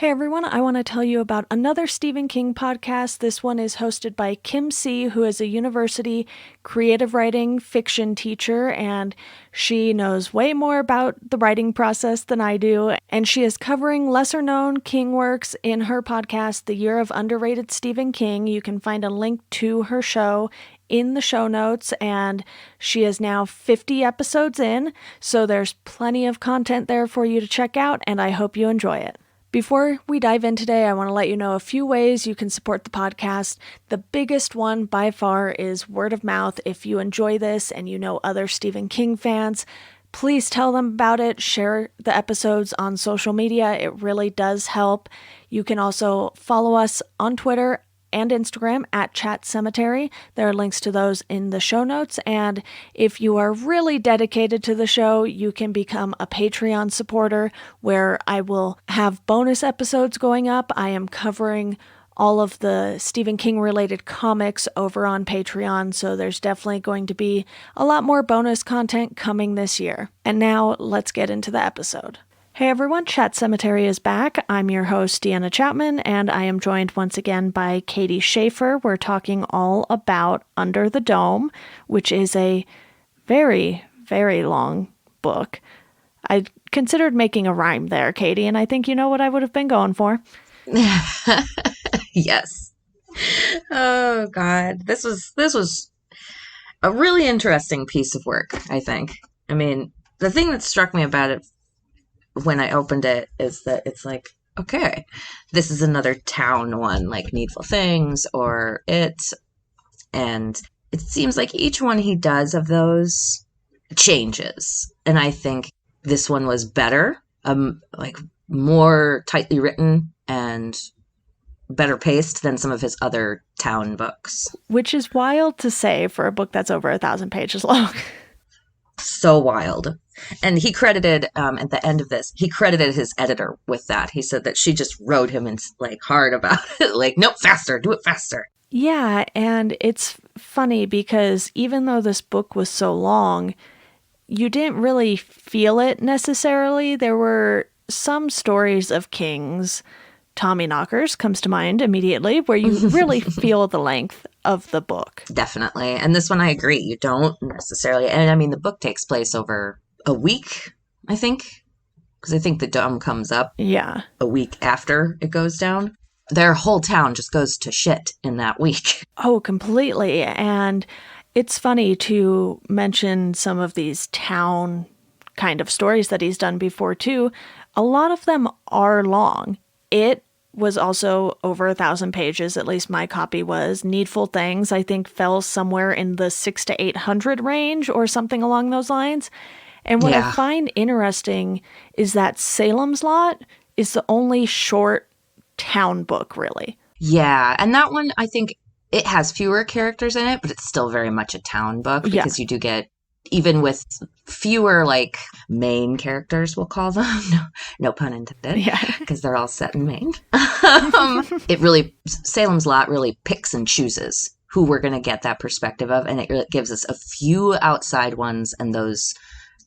Hey everyone, I want to tell you about another Stephen King podcast. This one is hosted by Kim C., who is a university creative writing fiction teacher, and she knows way more about the writing process than I do, and she is covering lesser-known King works in her podcast, The Year of Underrated Stephen King. You can find a link to her show in the show notes, and she is now 50 episodes in, so there's plenty of content there for you to check out, and I hope you enjoy it. Before we dive in today, I want to let you know a few ways you can support the podcast. The biggest one by far is word of mouth. If you enjoy this and you know other Stephen King fans, please tell them about it. Share the episodes on social media. It really does help. You can also follow us on Twitter and Instagram at Sematary. There are links to those in the show notes. And if you are really dedicated to the show, you can become a Patreon supporter where I will have bonus episodes going up. I am covering all of the Stephen King related comics over on Patreon, so there's definitely going to be a lot more bonus content coming this year. And now let's get into the episode. Hey everyone, Chat Sematary is back. I'm your host, Deanna Chapman, and I am joined once again by Katie Schaefer. We're talking all about Under the Dome, which is a very, very long book. I considered making a rhyme there, Katie, and I think you know what I would have been going for. Yes. Oh, God. This was a really interesting piece of work, I think. I mean, the thing that struck me about it when I opened it is that it's like, okay, this is another town one, like Needful Things or It. And it seems like each one he does of those changes. And I think this one was better, like more tightly written and better paced than some of his other town books. Which is wild to say for a book that's over 1,000 pages long. So wild. And he credited, at the end of this, he credited his editor with that. He said that she just rode him in like hard about it. Like, nope, faster, do it faster. Yeah, and it's funny because even though this book was so long, you didn't really feel it necessarily. There were some stories of King's, Tommyknockers comes to mind immediately, where you really feel the length of the book. Definitely. And this one, I agree. You don't necessarily. And I mean, the book takes place over a week, I think, because I think the dome comes up a week after it goes down. Their whole town just goes to shit in that week. Oh, completely. And it's funny to mention some of these town kind of stories that he's done before, too. A lot of them are long. It was also over 1,000 pages, at least my copy was. Needful Things, I think, fell somewhere in the 600 to 800 range or something along those lines. And what I find interesting is that Salem's Lot is the only short town book, really. Yeah, and that one, I think it has fewer characters in it, but it's still very much a town book because you do get, even with fewer, like, main characters, we'll call them. No pun intended. Yeah. Because they're all set in Maine. Salem's Lot really picks and chooses who we're going to get that perspective of, and it gives us a few outside ones, and those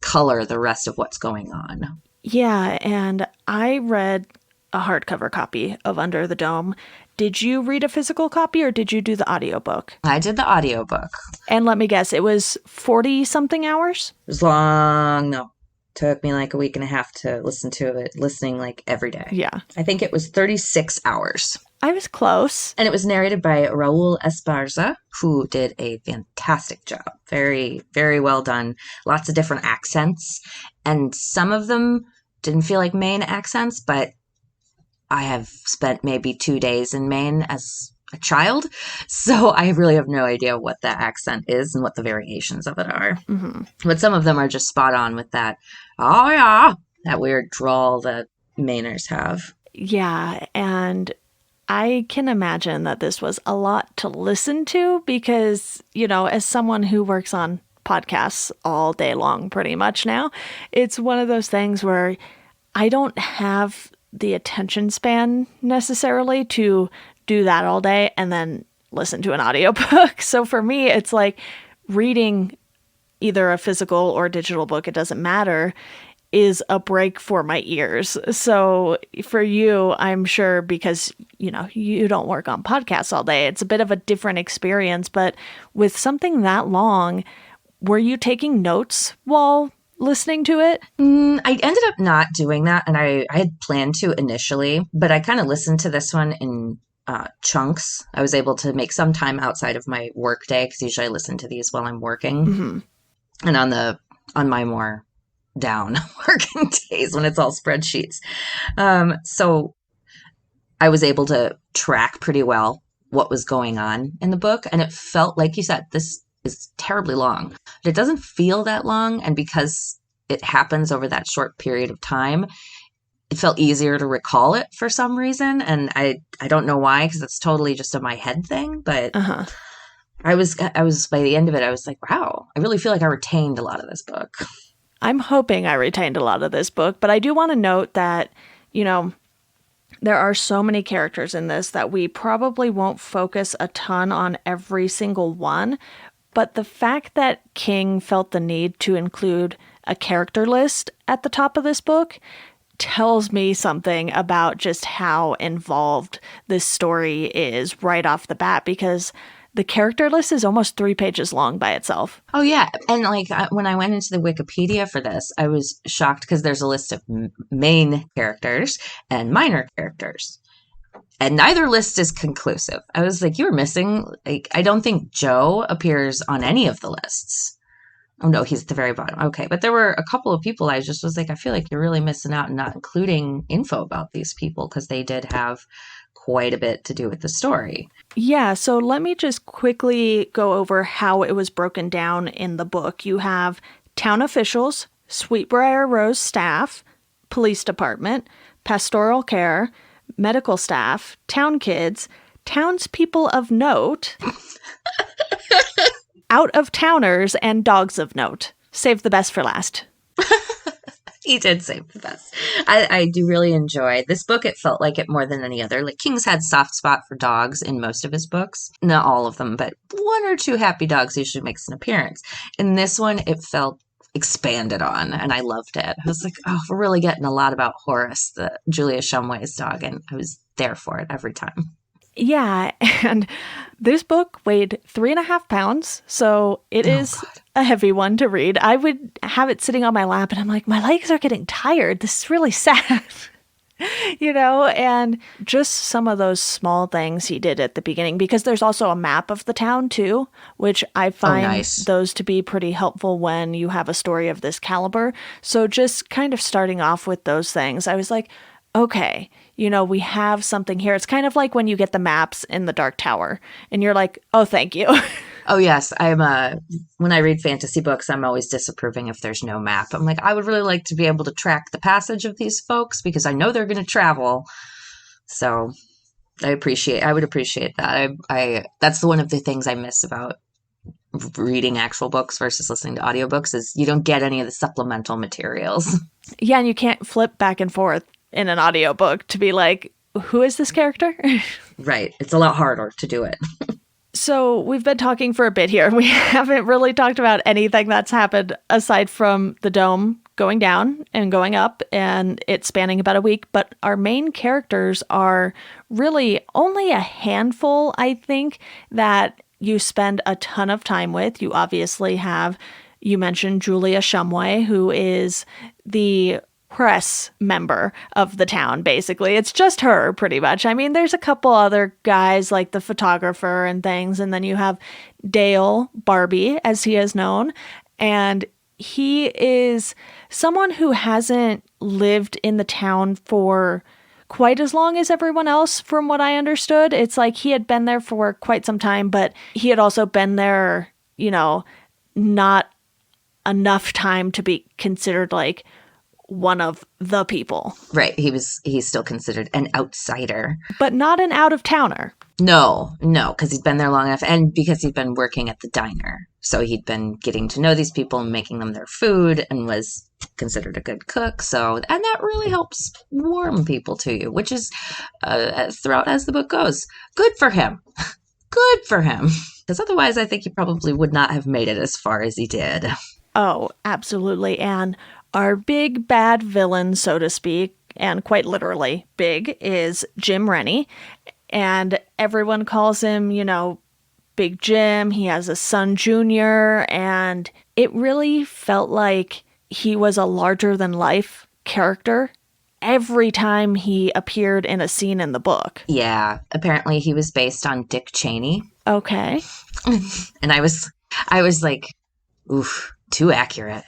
color the rest of what's going on. Yeah, and I read a hardcover copy of Under the Dome. Did you read a physical copy or did you do the audiobook? I did the audiobook. And let me guess, it was 40-something hours? It was long. No. Took me like a week and a half to listen to it, listening like every day. Yeah. I think it was 36 hours. I was close. And it was narrated by Raul Esparza, who did a fantastic job. Very, very well done. Lots of different accents. And some of them didn't feel like Maine accents, but I have spent maybe 2 days in Maine as a child, so I really have no idea what that accent is and what the variations of it are. Mm-hmm. But some of them are just spot on with that, oh yeah, that weird drawl that Mainers have. Yeah, and I can imagine that this was a lot to listen to because, you know, as someone who works on podcasts all day long pretty much now, it's one of those things where I don't have the attention span necessarily to do that all day and then listen to an audiobook. So for me, it's like reading either a physical or digital book, it doesn't matter. is a break for my ears. So for you, I'm sure, because, you don't work on podcasts all day, it's a bit of a different experience. But with something that long, were you taking notes while listening to it? I ended up not doing that, and I had planned to initially, but I kind of listened to this one in chunks. I was able to make some time outside of my work day, because usually I listen to these while I'm working, and on my more down working days when it's all spreadsheets. So I was able to track pretty well what was going on in the book, and it felt, like you said, this is terribly long, but it doesn't feel that long. And because it happens over that short period of time, it felt easier to recall it for some reason. And I don't know why, because it's totally just a my head thing. But I was by the end of it, I was like, wow, I really feel like I retained a lot of this book. I'm hoping I retained a lot of this book, but I do want to note that, there are so many characters in this that we probably won't focus a ton on every single one. But the fact that King felt the need to include a character list at the top of this book tells me something about just how involved this story is right off the bat, because the character list is almost 3 pages long by itself. Oh, yeah. And like when I went into the Wikipedia for this, I was shocked because there's a list of main characters and minor characters. And neither list is conclusive. I was like, you were missing. Like, I don't think Joe appears on any of the lists. Oh, no, he's at the very bottom. Okay. But there were a couple of people I just was like, I feel like you're really missing out and not including info about these people, because they did have quite a bit to do with the story. Yeah, so let me just quickly go over how it was broken down in the book. You have town officials, Sweetbriar Rose staff, police department, pastoral care, medical staff, town kids, townspeople of note, out-of-towners, and dogs of note. Save the best for last. He did save the best. I do really enjoy this book. It felt like it more than any other. Like, King's had soft spot for dogs in most of his books. Not all of them, but 1 or 2 happy dogs usually makes an appearance. In this one, it felt expanded on, and I loved it. I was like, oh, we're really getting a lot about Horace, the Julia Shumway's dog, and I was there for it every time. Yeah, and this book weighed 3.5 pounds, so it is a heavy one to read. I would have it sitting on my lap, and I'm like, my legs are getting tired. This is really sad. And just some of those small things he did at the beginning, because there's also a map of the town too, which I find those to be pretty helpful when you have a story of this caliber. So just kind of starting off with those things, I was like, okay, we have something here. It's kind of like when you get the maps in the Dark Tower and you're like, oh, thank you. Oh, yes. When I read fantasy books, I'm always disapproving if there's no map. I'm like, I would really like to be able to track the passage of these folks, because I know they're going to travel. So I would appreciate that. That's one of the things I miss about reading actual books versus listening to audiobooks, is you don't get any of the supplemental materials. Yeah, and you can't flip back and forth in an audiobook to be like, who is this character? Right. It's a lot harder to do it. So we've been talking for a bit here. We haven't really talked about anything that's happened aside from the dome going down and going up and it spanning about a week. But our main characters are really only a handful, I think, that you spend a ton of time with. You obviously have, you mentioned Julia Shumway, who is the press member of the town, basically. It's just her, pretty much. I mean, there's a couple other guys like the photographer and things, and then you have Dale Barbie, as he is known, and he is someone who hasn't lived in the town for quite as long as everyone else, from what I understood. It's like he had been there for quite some time, but he had also been there, not enough time to be considered like one of the people. Right. He's still considered an outsider. But not an out-of-towner. No, because he'd been there long enough, and because he'd been working at the diner. So he'd been getting to know these people and making them their food, and was considered a good cook. And that really helps warm people to you, which is throughout as the book goes. Good for him. Good for him. Because otherwise I think he probably would not have made it as far as he did. Oh, absolutely. And Our big bad villain, so to speak, and quite literally big, is Jim Rennie. And everyone calls him, Big Jim. He has a son, Junior, and it really felt like he was a larger than life character every time he appeared in a scene in the book. Yeah, apparently he was based on Dick Cheney. Okay. And I was like, oof, too accurate,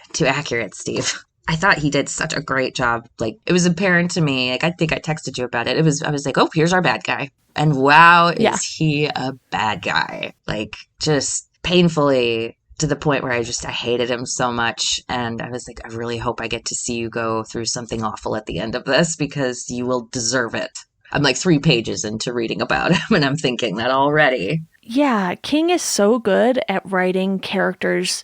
Steve. I thought he did such a great job. Like, it was apparent to me, like, I think I texted you about it. I was like, oh, here's our bad guy. And wow, is he a bad guy. Like, just painfully to the point where I hated him so much. And I was like, I really hope I get to see you go through something awful at the end of this because you will deserve it. I'm like 3 pages into reading about him and I'm thinking that already. Yeah, King is so good at writing characters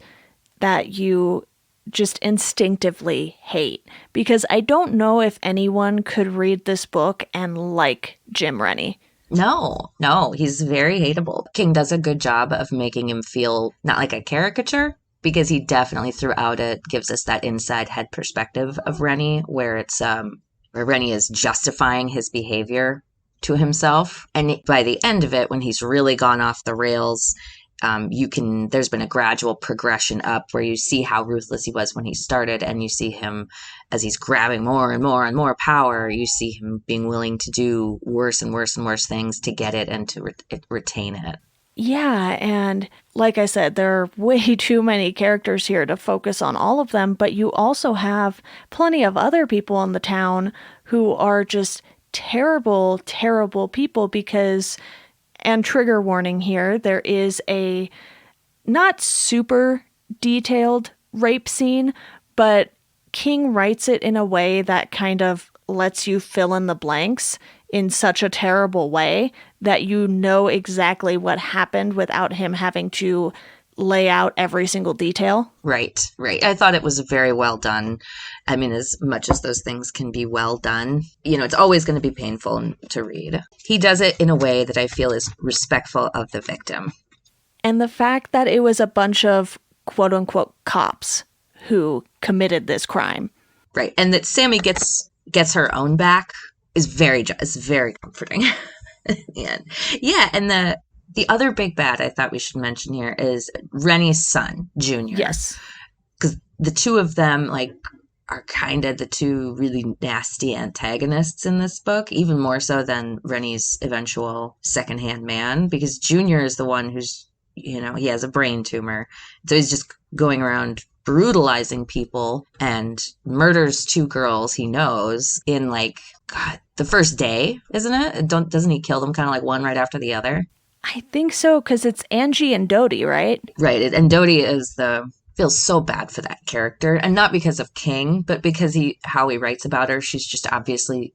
that you just instinctively hate, because I don't know if anyone could read this book and like Jim Rennie. No, he's very hateable. King does a good job of making him feel not like a caricature, because he definitely throughout it gives us that inside head perspective of Rennie, where where Rennie is justifying his behavior to himself. And by the end of it, when he's really gone off the rails, there's been a gradual progression up where you see how ruthless he was when he started, and you see him as he's grabbing more and more and more power. You see him being willing to do worse and worse and worse things to get it and to retain it. Yeah, and like I said, there are way too many characters here to focus on all of them, but you also have plenty of other people in the town who are just terrible, terrible people because, and trigger warning here, there is a not super detailed rape scene, but King writes it in a way that kind of lets you fill in the blanks in such a terrible way that you know exactly what happened without him having to lay out every single detail. Right. I thought it was very well done. I mean, as much as those things can be well done, it's always going to be painful to read. He does it in a way that I feel is respectful of the victim. And the fact that it was a bunch of quote unquote cops who committed this crime. Right. And that Sammy gets her own back is very comforting. And the other big bad I thought we should mention here is Rennie's son, Junior. Yes. Because the two of them, are kind of the two really nasty antagonists in this book, even more so than Rennie's eventual second-hand man, because Junior is the one who's, he has a brain tumor. So he's just going around brutalizing people and murders 2 girls he knows in the first day, isn't it? Doesn't he kill them kind of one right after the other? I think so, because it's Angie and Dodie, right? Right, and Dodie feels so bad for that character, and not because of King, but because how he writes about her. She's just obviously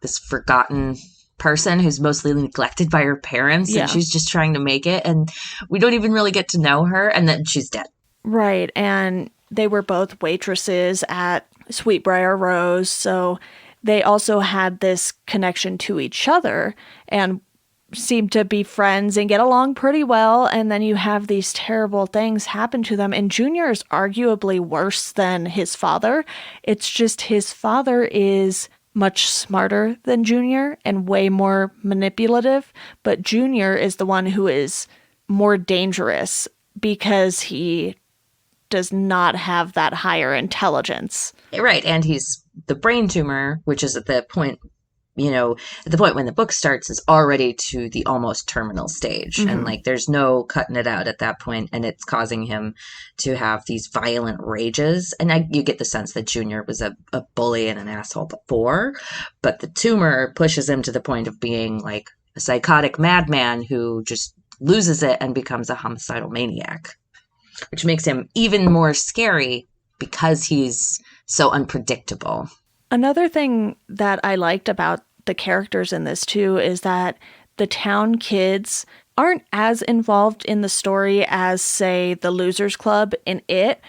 this forgotten person who's mostly neglected by her parents, and she's just trying to make it, and we don't even really get to know her, and then she's dead. Right, and they were both waitresses at Sweetbriar Rose, so they also had this connection to each other and seemed to be friends and get along pretty well, and then you have these terrible things happen to them, and Junior is arguably worse than his father. It's just his father is much smarter than Junior and way more manipulative, but Junior is the one who is more dangerous because he does not have that higher intelligence. Right, and he's the brain tumor, which is at the point when the book starts, is already to the almost terminal stage. Mm-hmm. And there's no cutting it out at that point, and it's causing him to have these violent rages. And you get the sense that Junior was a bully and an asshole before, but the tumor pushes him to the point of being a psychotic madman who just loses it and becomes a homicidal maniac, which makes him even more scary because he's so unpredictable. Another thing that I liked about the characters in this too is that the town kids aren't as involved in the story as, say, the Losers Club in it,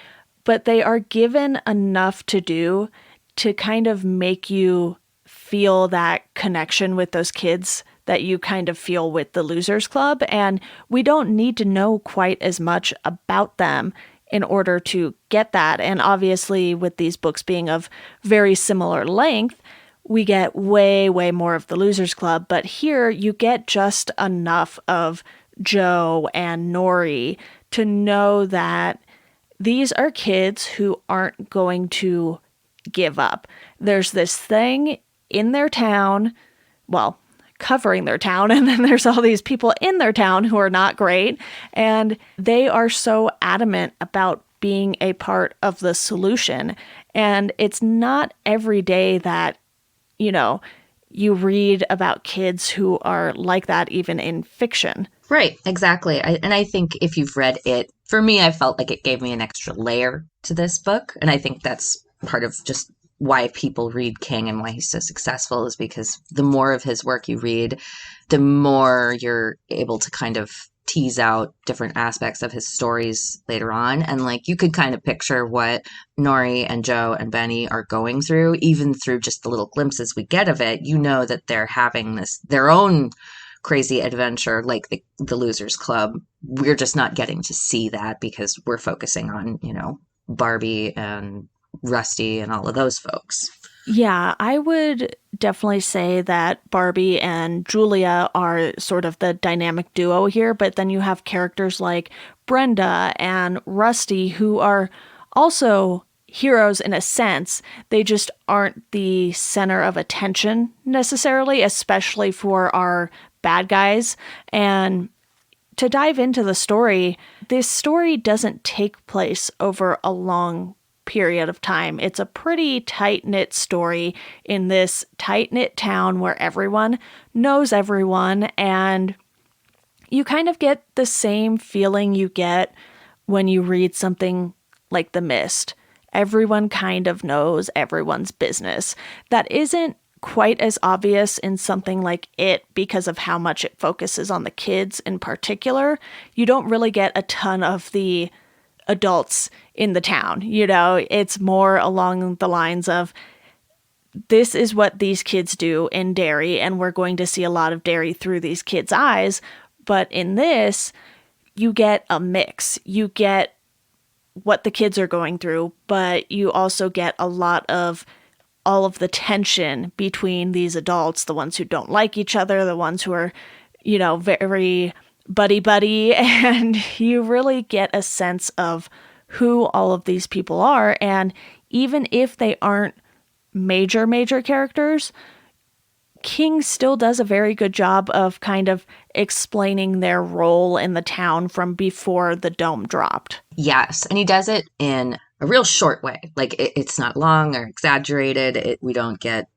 but they are given enough to do to kind of make you feel that connection with those kids that you kind of feel with the Losers Club. And we don't need to know quite as much about them in order to get that. And obviously, with these books being of very similar length, we get way, way more of the Losers Club. But here you get just enough of Joe and Nori to know that these are kids who aren't going to give up. There's this thing in their town, well, covering their town, and then there's all these people in their town who are not great, and they are so adamant about being a part of the solution. And it's not every day that, you read about kids who are like that, even in fiction. Right, exactly. And I think if you've read it, for me, I felt like it gave me an extra layer to this book. And I think that's part of just why people read King and why he's so successful, is because the more of his work you read, the more you're able to kind of tease out different aspects of his stories later on. And like you could kind of picture what Nori and Joe and Benny are going through, even through just the little glimpses we get of it. You know that they're having their own crazy adventure, like the Losers Club. We're just not getting to see that because we're focusing on, Barbie and Rusty and all of those folks. Yeah, I would definitely say that Barbie and Julia are sort of the dynamic duo here, but then you have characters like Brenda and Rusty who are also heroes in a sense. They just aren't the center of attention necessarily, especially for our bad guys. And to dive into the story, this story doesn't take place over a long period of time. It's a pretty tight-knit story in this tight-knit town where everyone knows everyone, and you kind of get the same feeling you get when you read something like The Mist. Everyone kind of knows everyone's business. That isn't quite as obvious in something like It because of how much it focuses on the kids in particular. You don't really get a ton of the adults in the town. It's more along the lines of, this is what these kids do in Derry, and we're going to see a lot of Derry through these kids' eyes. But in this, you get a mix. You get what the kids are going through, but you also get a lot of all of the tension between these adults, the ones who don't like each other, the ones who are, very buddy, and you really get a sense of who all of these people are. And even if they aren't major characters, King still does a very good job of kind of explaining their role in the town from before the dome dropped. Yes, and he does it in a real short way. Like it's not long or exaggerated. We don't get,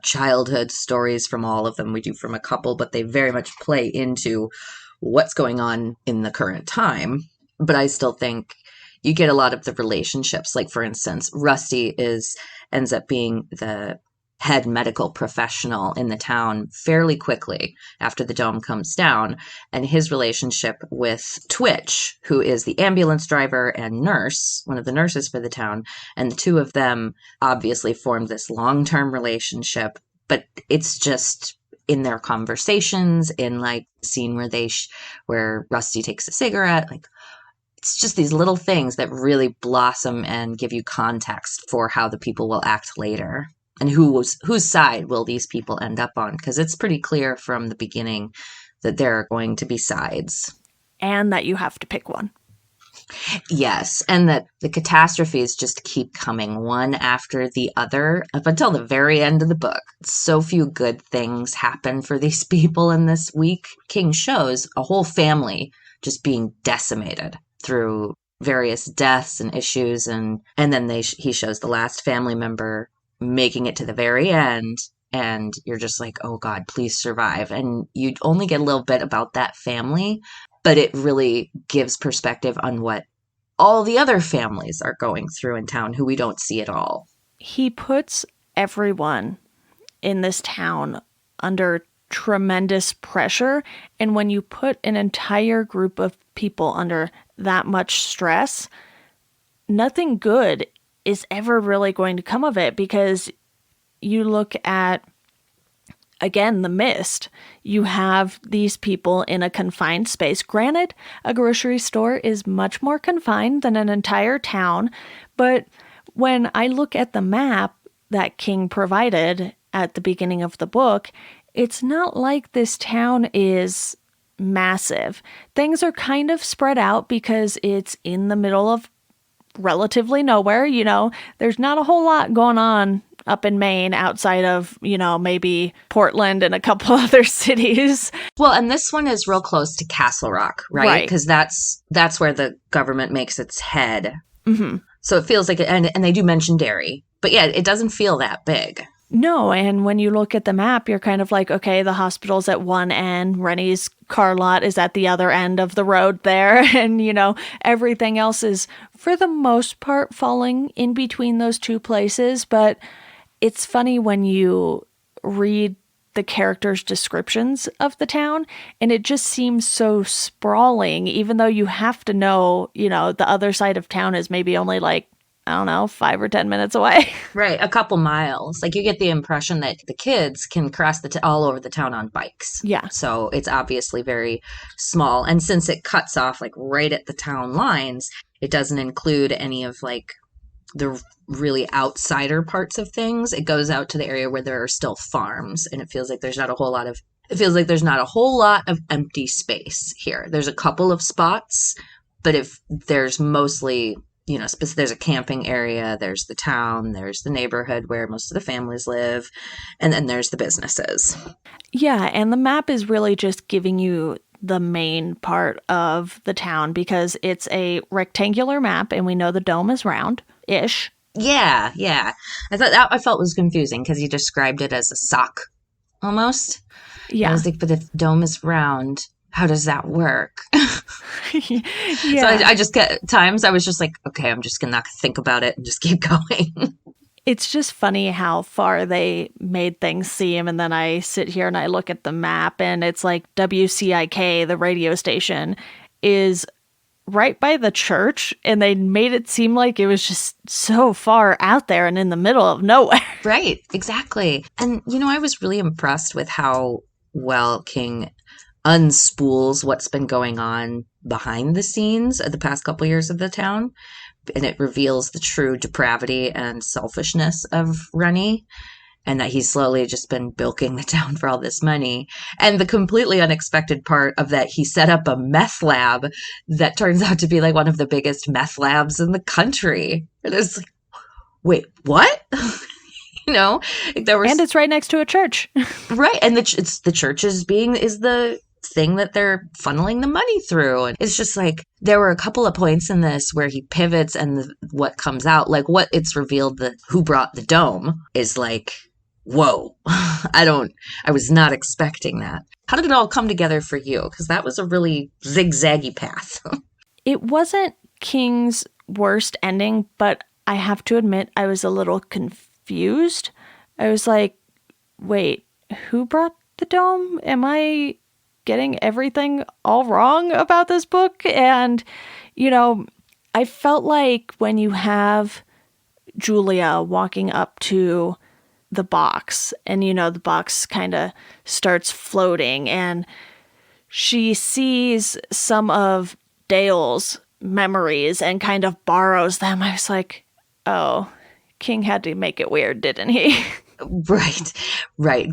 childhood stories from all of them. We do from a couple, but they very much play into what's going on in the current time. But I still think you get a lot of the relationships. Like, for instance, Rusty ends up being the head medical professional in the town fairly quickly after the dome comes down. And his relationship with Twitch, who is the ambulance driver and nurse, one of the nurses for the town, and the two of them obviously formed this long-term relationship. But it's just in their conversations, in like the scene where Rusty takes a cigarette, like it's just these little things that really blossom and give you context for how the people will act later. And whose side will these people end up on? Because it's pretty clear from the beginning that there are going to be sides. And that you have to pick one. Yes, and that the catastrophes just keep coming one after the other up until the very end of the book. So few good things happen for these people in this week. King shows a whole family just being decimated through various deaths and issues, and then he shows the last family member making it to the very end, and you're just like, oh God, please survive. And you only get a little bit about that family, but it really gives perspective on what all the other families are going through in town who we don't see at all. He puts everyone in this town under tremendous pressure, and when you put an entire group of people under that much stress, nothing good is ever really going to come of it, because you look at again, the mist. You have these people in a confined space. Granted, a grocery store is much more confined than an entire town, but when I look at the map that King provided at the beginning of the book, it's not like this town is massive. Things are kind of spread out because it's in the middle of relatively nowhere. There's not a whole lot going on up in Maine outside of, maybe Portland and a couple other cities. Well, and this one is real close to Castle Rock, right? Because that's where the government makes its head. Mm-hmm. So it feels like it, and they do mention Derry. But yeah, it doesn't feel that big. No, and when you look at the map, you're kind of like, okay, the hospital's at one end, Rennie's car lot is at the other end of the road there, and, everything else is, for the most part, falling in between those two places, but it's funny when you read the characters' descriptions of the town, and it just seems so sprawling, even though you have to know, the other side of town is maybe only like, I don't know, 5 or 10 minutes away. Right, a couple miles. Like, you get the impression that the kids can cross all over the town on bikes. Yeah. So it's obviously very small. And since it cuts off, like, right at the town lines, it doesn't include any of, like, the really outsider parts of things. It goes out to the area where there are still farms, and it feels like there's not a whole lot of empty space here. There's a couple of spots, but if there's mostly, there's a camping area, there's the town, there's the neighborhood where most of the families live, and then there's the businesses. Yeah, and the map is really just giving you the main part of the town because it's a rectangular map, and we know the dome is round-ish. Yeah. I felt was confusing because he described it as a sock, almost. Yeah. I was like, but if the dome is round, how does that work? Yeah. So I just times I was just like, okay, I'm just gonna not think about it and just keep going. It's just funny how far they made things seem, and then I sit here and I look at the map, and it's like WCIK, the radio station, is right by the church, and they made it seem like it was just so far out there and in the middle of nowhere. Right, exactly. And, I was really impressed with how well King unspools what's been going on behind the scenes of the past couple years of the town. And it reveals the true depravity and selfishness of Rennie, and that he's slowly just been bilking the town for all this money. And the completely unexpected part of that, he set up a meth lab that turns out to be like one of the biggest meth labs in the country. And it's like, wait, what? And it's right next to a church. Right. And the church is the thing that they're funneling the money through. And it's just like, there were a couple of points in this where he pivots, and what comes out, like what it's revealed, that who brought the dome is like, whoa, I was not expecting that. How did it all come together for you? Because that was a really zigzaggy path. It wasn't King's worst ending, but I have to admit I was a little confused. I was like, wait, who brought the dome? Am I getting everything all wrong about this book? And, I felt like when you have Julia walking up to the box, and, the box kind of starts floating, and she sees some of Dale's memories and kind of borrows them. I was like, oh, King had to make it weird, didn't he? Right.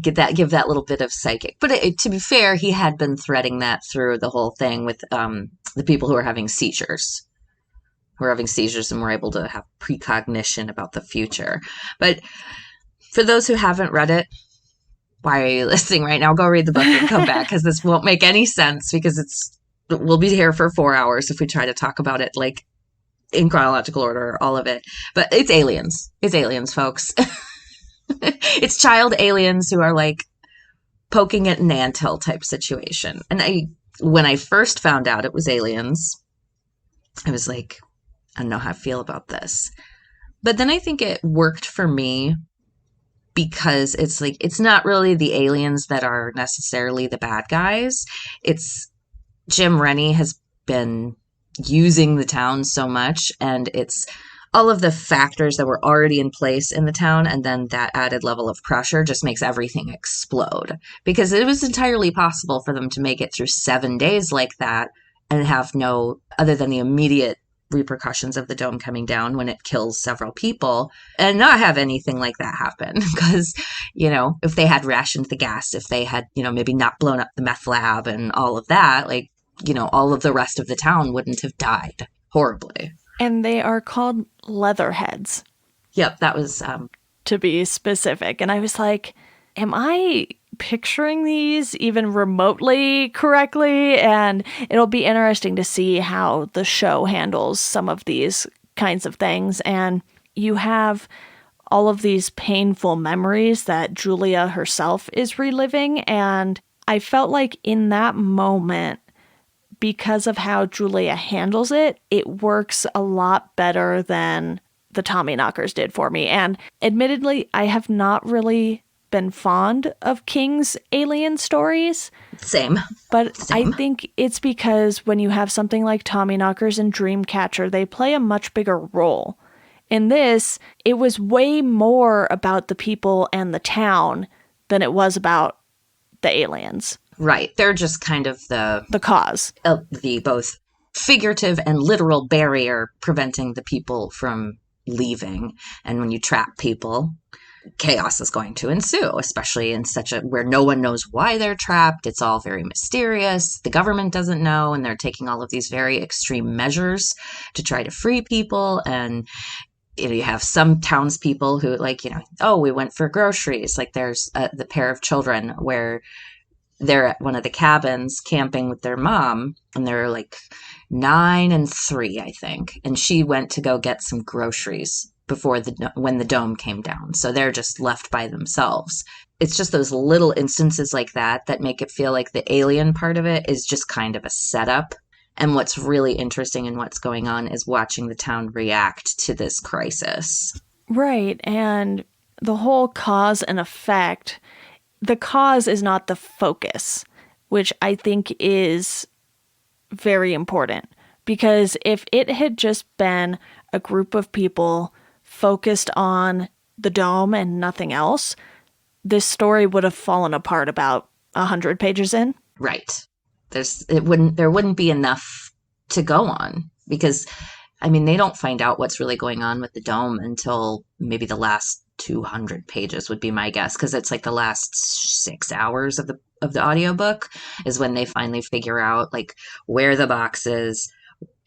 Give that little bit of psychic. But to be fair, he had been threading that through the whole thing with the people who are having seizures. And were able to have precognition about the future. But for those who haven't read it, why are you listening right now? Go read the book and come back, because this won't make any sense, because we'll be here for 4 hours if we try to talk about it like in chronological order, all of it. But it's aliens. It's aliens, folks. It's child aliens who are like poking at an anthill type situation. And when I first found out it was aliens, I was like, I don't know how I feel about this. But then I think it worked for me, because it's like, it's not really the aliens that are necessarily the bad guys. It's Rennie has been using the town so much, and it's all of the factors that were already in place in the town, and then that added level of pressure just makes everything explode. Because it was entirely possible for them to make it through 7 days like that and have no, other than the immediate repercussions of the dome coming down when it kills several people, and not have anything like that happen. Because, if they had rationed the gas, if they had, maybe not blown up the meth lab and all of that, all of the rest of the town wouldn't have died horribly. And they are called leatherheads. Yep, that was... to be specific. And I was like, am I picturing these even remotely correctly? And it'll be interesting to see how the show handles some of these kinds of things. And you have all of these painful memories that Julia herself is reliving. And I felt like in that moment, because of how Julia handles it, it works a lot better than the Tommyknockers did for me. And admittedly, I have not really been fond of King's alien stories. Same. But I think it's because when you have something like Tommyknockers and Dreamcatcher, they play a much bigger role. In this, it was way more about the people and the town than it was about the aliens. Right. They're just kind of the cause. The both figurative and literal barrier preventing the people from leaving. And when you trap people, chaos is going to ensue, especially in where no one knows why they're trapped. It's all very mysterious. The government doesn't know, and they're taking all of these very extreme measures to try to free people. And you have some townspeople who we went for groceries. Like there's the pair of children where they're at one of the cabins camping with their mom, and they're 9 and 3, I think. And she went to go get some groceries when the dome came down. So they're just left by themselves. It's just those little instances like that make it feel like the alien part of it is just kind of a setup. And what's really interesting in what's going on is watching the town react to this crisis. Right. And the whole cause and effect, the cause is not the focus, which I think is very important. Because if it had just been a group of people focused on the dome and nothing else, this story would have fallen apart about 100 pages in. Right. There wouldn't be enough to go on, because they don't find out what's really going on with the dome until maybe the last 200 pages would be my guess, because it's the last 6 hours of the audiobook is when they finally figure out where the box is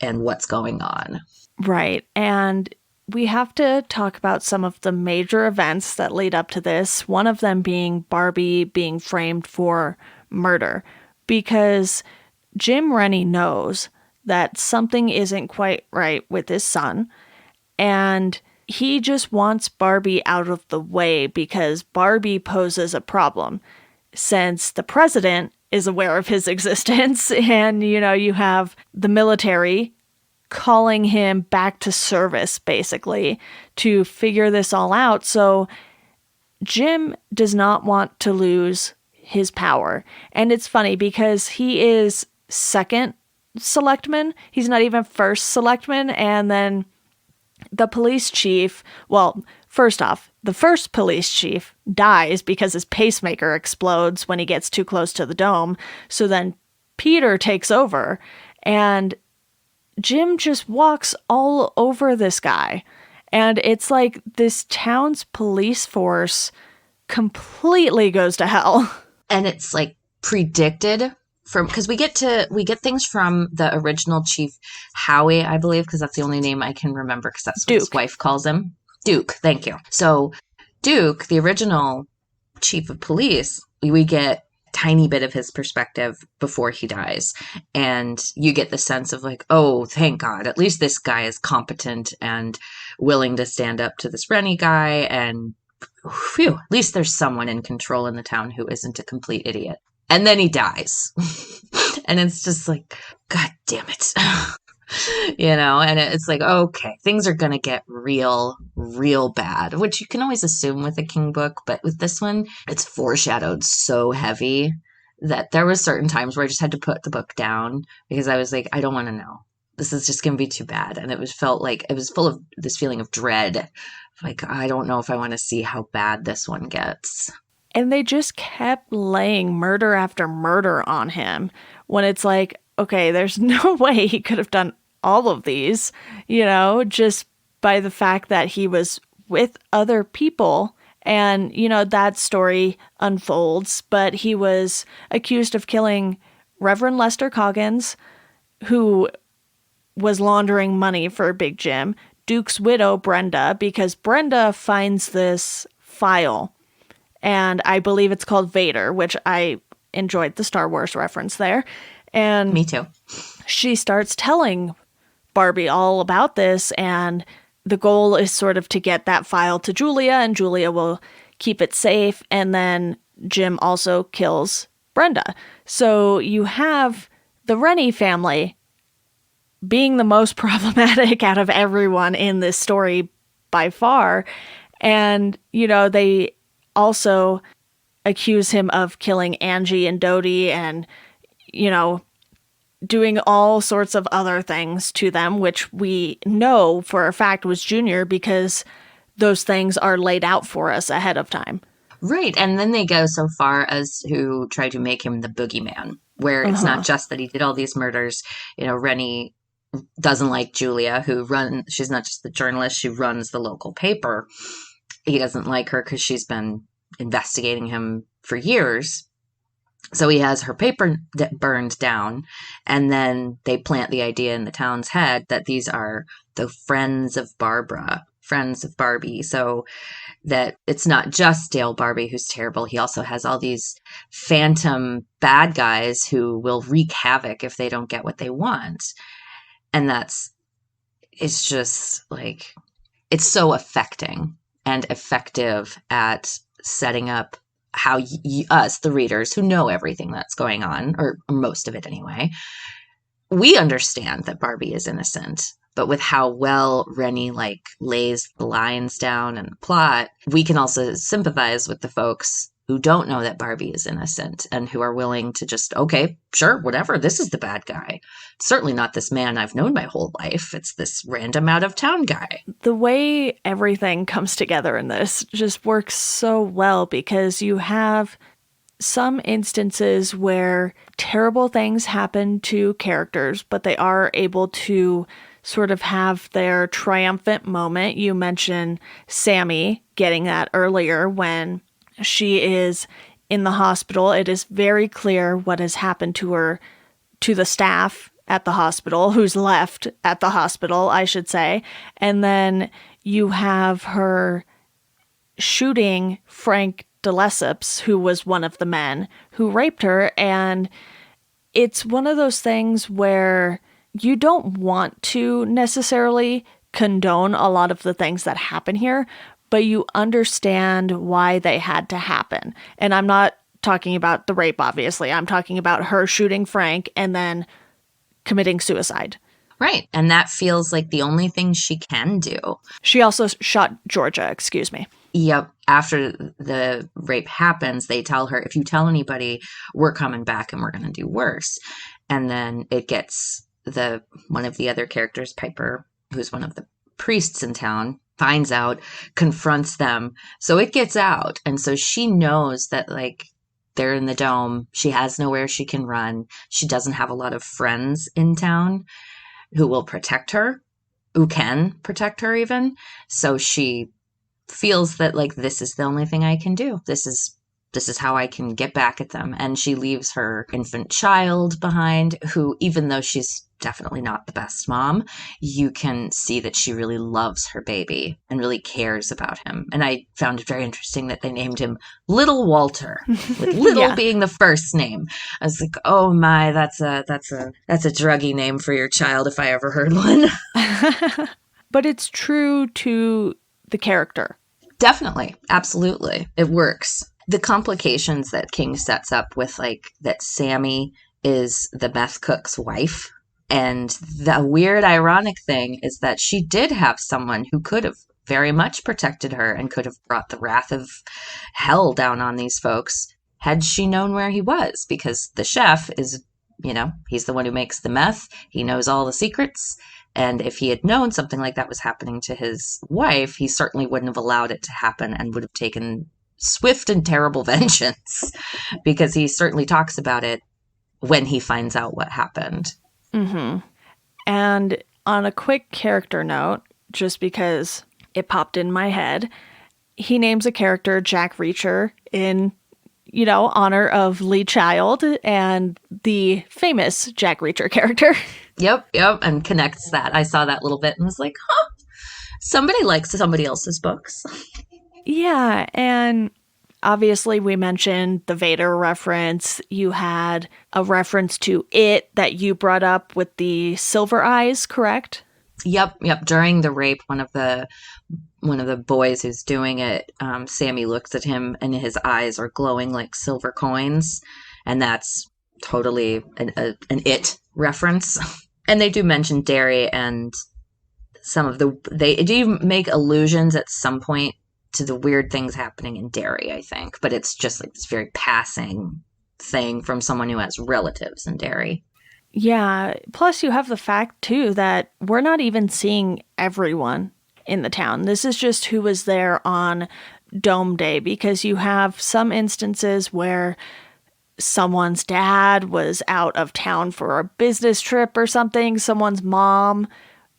and what's going on. Right. And we have to talk about some of the major events that lead up to this, one of them being Barbie being framed for murder, because Jim Rennie knows that something isn't quite right with his son, and he just wants Barbie out of the way because Barbie poses a problem, since the president is aware of his existence, and, you have the military calling him back to service, basically, to figure this all out. So Jim does not want to lose his power. And it's funny because he is second selectman. He's not even first selectman. And then the police chief, first off, the first police chief dies because his pacemaker explodes when he gets too close to the dome. So then Peter takes over, and Jim just walks all over this guy. And it's like this town's police force completely goes to hell. And it's predicted because we get things from the original Chief Howie, I believe, because that's the only name I can remember, because that's what Duke. His wife calls him. Duke, thank you. So Duke, the original chief of police, we get a tiny bit of his perspective before he dies. And you get the sense of oh, thank God, at least this guy is competent and willing to stand up to this Rennie guy, and phew, at least there's someone in control in the town who isn't a complete idiot. And then he dies. And it's just God damn it. And it's okay, things are going to get real, real bad, which you can always assume with a King book. But with this one, it's foreshadowed so heavy that there was certain times where I just had to put the book down because I was I don't want to know. this is just going to be too bad. And it was felt like it was full of this feeling of dread. Like, I don't know if I want to see how bad this one gets. And they just kept laying murder after murder on him when it's like, okay, there's no way he could have done all of these, just by the fact that he was with other people. And, that story unfolds, but he was accused of killing Reverend Lester Coggins, who was laundering money for Big Jim, Duke's widow, Brenda, because Brenda finds this file, and I believe it's called Vader, which I enjoyed the Star Wars reference there. And me too. She starts telling Barbie all about this, and the goal is sort of to get that file to Julia, and Julia will keep it safe, and then Jim also kills Brenda. So you have the Rennie family being the most problematic out of everyone in this story by far. And, they also accuse him of killing Angie and Dodie and, doing all sorts of other things to them, which we know for a fact was Junior because those things are laid out for us ahead of time. Right. And then they go so far as to try to make him the boogeyman, where it's not just that he did all these murders. Rennie doesn't like Julia, she's not just the journalist, she runs the local paper. He doesn't like her because she's been investigating him for years. So he has her paper burned down, and then they plant the idea in the town's head that these are the friends of Barbie. So that it's not just Dale Barbie who's terrible. He also has all these phantom bad guys who will wreak havoc if they don't get what they want. And it's just like, it's so affecting and effective at setting up how us, the readers who know everything that's going on, or most of it anyway, we understand that Barbie is innocent. But with how well Rennie lays the lines down and the plot, we can also sympathize with the folks who don't know that Barbie is innocent and who are willing to just, okay, sure, whatever, this is the bad guy. It's certainly not this man I've known my whole life. It's this random out-of-town guy. The way everything comes together in this just works so well because you have some instances where terrible things happen to characters, but they are able to sort of have their triumphant moment. You mentioned Sammy getting that earlier when she is in the hospital. It is very clear what has happened to her, to the staff at the hospital, who's left at the hospital, I should say. And then you have her shooting Frank de Lesseps, who was one of the men who raped her. And it's one of those things where you don't want to necessarily condone a lot of the things that happen here, but you understand why they had to happen. And I'm not talking about the rape, obviously. I'm talking about her shooting Frank and then committing suicide. Right. And that feels like the only thing she can do. She also shot Georgia, excuse me. Yep. After the rape happens, they tell her, if you tell anybody, we're coming back and we're going to do worse. And then it gets one of the other characters, Piper, who's one of the priests in town, finds out, confronts them. So it gets out. And so she knows that they're in the dome. She has nowhere she can run. She doesn't have a lot of friends in town who will protect her, who can protect her even. So she feels that this is the only thing I can do. This is how I can get back at them. And she leaves her infant child behind, who, even though she's definitely not the best mom, you can see that she really loves her baby and really cares about him. And I found it very interesting that they named him Little Walter, with Little being the first name. I was like, oh my, that's a druggy name for your child if I ever heard one. But it's true to the character. Definitely. Absolutely. It works. The complications that King sets up with that Sammy is the meth cook's wife. And the weird ironic thing is that she did have someone who could have very much protected her and could have brought the wrath of hell down on these folks had she known where he was, because the chef is he's the one who makes the meth. He knows all the secrets. And if he had known something like that was happening to his wife, he certainly wouldn't have allowed it to happen and would have taken swift and terrible vengeance, because he certainly talks about it when he finds out what happened. Mm-hmm. And on a quick character note, just because it popped in my head, he names a character Jack Reacher in, honor of Lee Child and the famous Jack Reacher character. Yep, and connects that. I saw that little bit and was like, huh, somebody likes somebody else's books. Yeah, and obviously we mentioned the Vader reference. You had a reference to It that you brought up with the silver eyes, correct? Yep. During the rape, one of the boys who's doing it, Sammy looks at him and his eyes are glowing like silver coins, and that's totally an It reference. And they do mention Derry, and they do make allusions at some point to the weird things happening in Derry, I think, but it's just like this very passing thing from someone who has relatives in Derry. Yeah, plus you have the fact too that we're not even seeing everyone in the town. This is just who was there on Dome Day, because you have some instances where someone's dad was out of town for a business trip or something. Someone's mom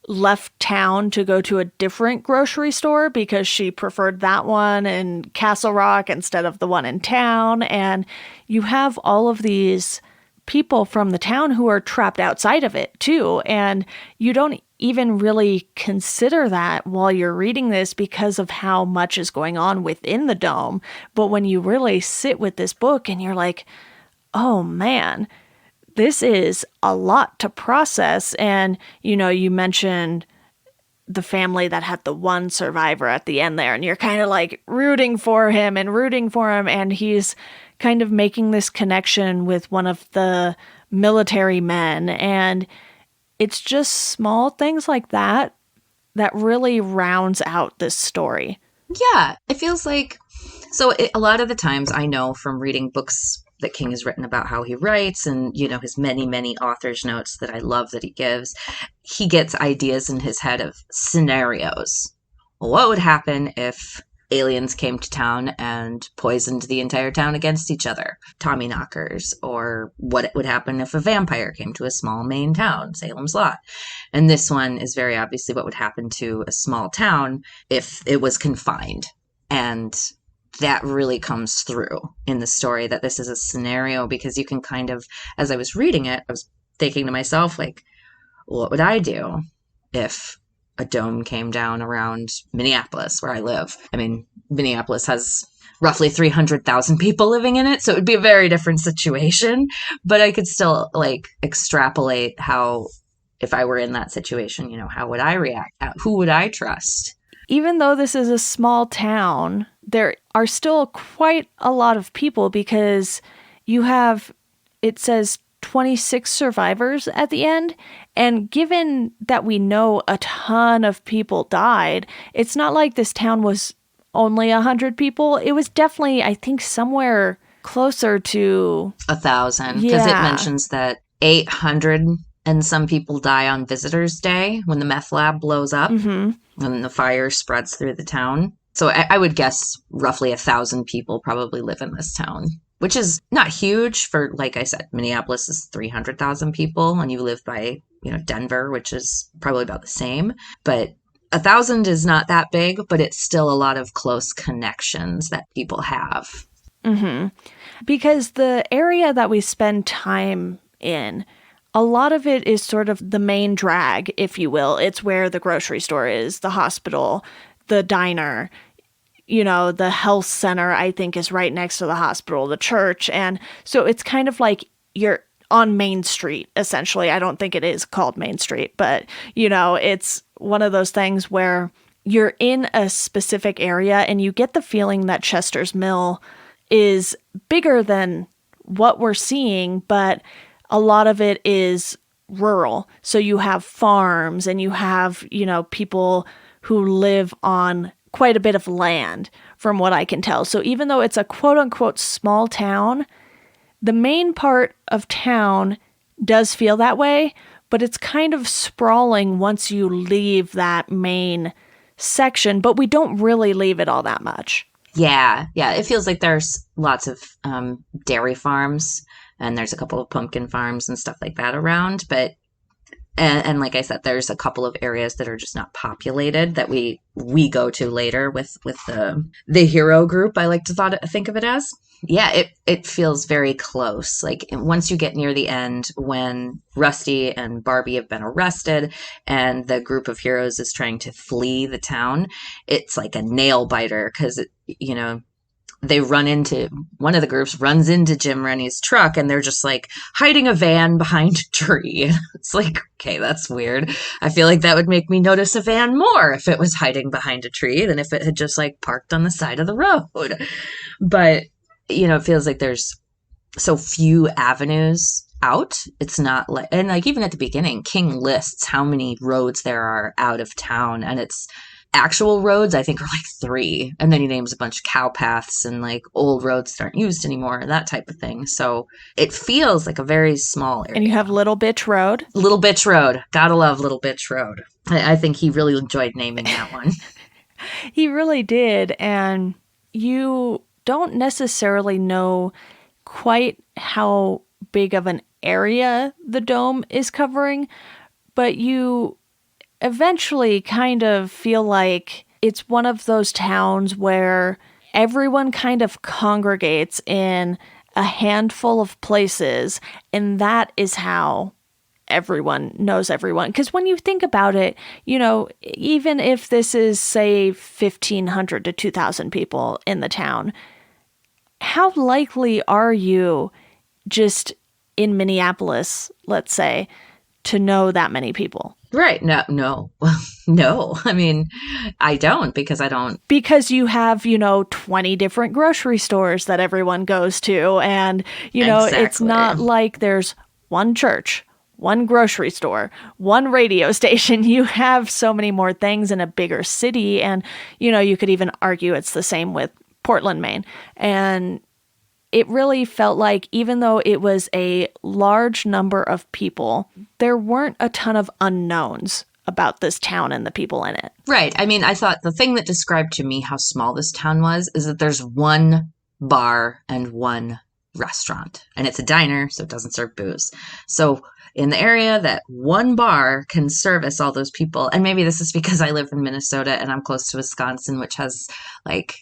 left town to go to a different grocery store because she preferred that one in Castle Rock instead of the one in town. And you have all of these people from the town who are trapped outside of it too. And you don't even really consider that while you're reading this because of how much is going on within the dome. But when you really sit with this book and you're like, oh man, this is a lot to process. And, you mentioned the family that had the one survivor at the end there, and you're kind of like rooting for him. And he's kind of making this connection with one of the military men. And it's just small things like that that really rounds out this story. Yeah, it feels like, a lot of the times I know from reading books that King has written about how he writes and, his many, many author's notes that I love that he gives, he gets ideas in his head of scenarios. What would happen if aliens came to town and poisoned the entire town against each other? Tommy knockers. Or what would happen if a vampire came to a small Maine town, Salem's Lot? And this one is very obviously what would happen to a small town if it was confined. And that really comes through in the story, that this is a scenario, because you can kind of, as I was reading it, I was thinking to myself, like, what would I do if a dome came down around Minneapolis, where I live? I mean, Minneapolis has roughly 300,000 people living in it, so it would be a very different situation, but I could still extrapolate how, if I were in that situation, how would I react? Who would I trust? Even though this is a small town, there are still quite a lot of people, because you have, it says 26 survivors at the end. And given that we know a ton of people died, it's not like this town was only 100 people. It was definitely, I think, somewhere closer to 1,000, because it mentions that 800 and some people die on Visitors' Day when the meth lab blows up, and the fire spreads through the town. So I would guess roughly 1,000 people probably live in this town, which is not huge for, like I said, Minneapolis is 300,000 people, and you live by, Denver, which is probably about the same. But 1,000 is not that big, but it's still a lot of close connections that people have. Mm-hmm. Because the area that we spend time in, a lot of it is sort of the main drag, if you will. It's where the grocery store is, the hospital, the diner, the health center, I think, is right next to the hospital, the church. And so it's kind of like you're on Main Street, essentially. I don't think it is called Main Street, but, it's one of those things where you're in a specific area and you get the feeling that Chester's Mill is bigger than what we're seeing, but a lot of it is rural. So you have farms and you have, people who live on quite a bit of land, from what I can tell. So even though it's a quote unquote small town, the main part of town does feel that way, but it's kind of sprawling once you leave that main section, but we don't really leave it all that much. Yeah, yeah. It feels like there's lots of dairy farms, and there's a couple of pumpkin farms and stuff like that around. But and like I said, there's a couple of areas that are just not populated that we go to later with the hero group. I like to think of it as. Yeah, it feels very close. Like once you get near the end, when Rusty and Barbie have been arrested, and the group of heroes is trying to flee the town, it's like a nail biter because they run into one of the groups runs into Jim Rennie's truck, and they're just like hiding a van behind a tree. It's like, okay, that's weird. I feel like that would make me notice a van more if it was hiding behind a tree than if it had just like parked on the side of the road. But it feels like there's so few avenues out. It's not like, and like even at the beginning, King lists how many roads there are out of town, and it's actual roads, I think, are like 3. And then he names a bunch of cow paths and like old roads that aren't used anymore, that type of thing. So it feels like a very small area. And you have Little Bitch Road. Little Bitch Road. Gotta love Little Bitch Road. I think he really enjoyed naming that one. He really did. And you don't necessarily know quite how big of an area the dome is covering, but you eventually kind of feel like it's one of those towns where everyone kind of congregates in a handful of places, and that is how everyone knows everyone. Because when you think about it, even if this is, say, 1,500 to 2,000 people in the town, how likely are you just in Minneapolis, let's say, to know that many people? Right. No. No. I mean, I don't because I don't. Because you have, 20 different grocery stores that everyone goes to. And, Exactly. It's not like there's one church, one grocery store, one radio station. You have so many more things in a bigger city. And, you could even argue it's the same with Portland, Maine. And it really felt like even though it was a large number of people, there weren't a ton of unknowns about this town and the people in it. Right. I mean, I thought the thing that described to me how small this town was is that there's one bar and one restaurant, and it's a diner, so it doesn't serve booze. So in the area that one bar can service all those people, and maybe this is because I live in Minnesota and I'm close to Wisconsin, which has like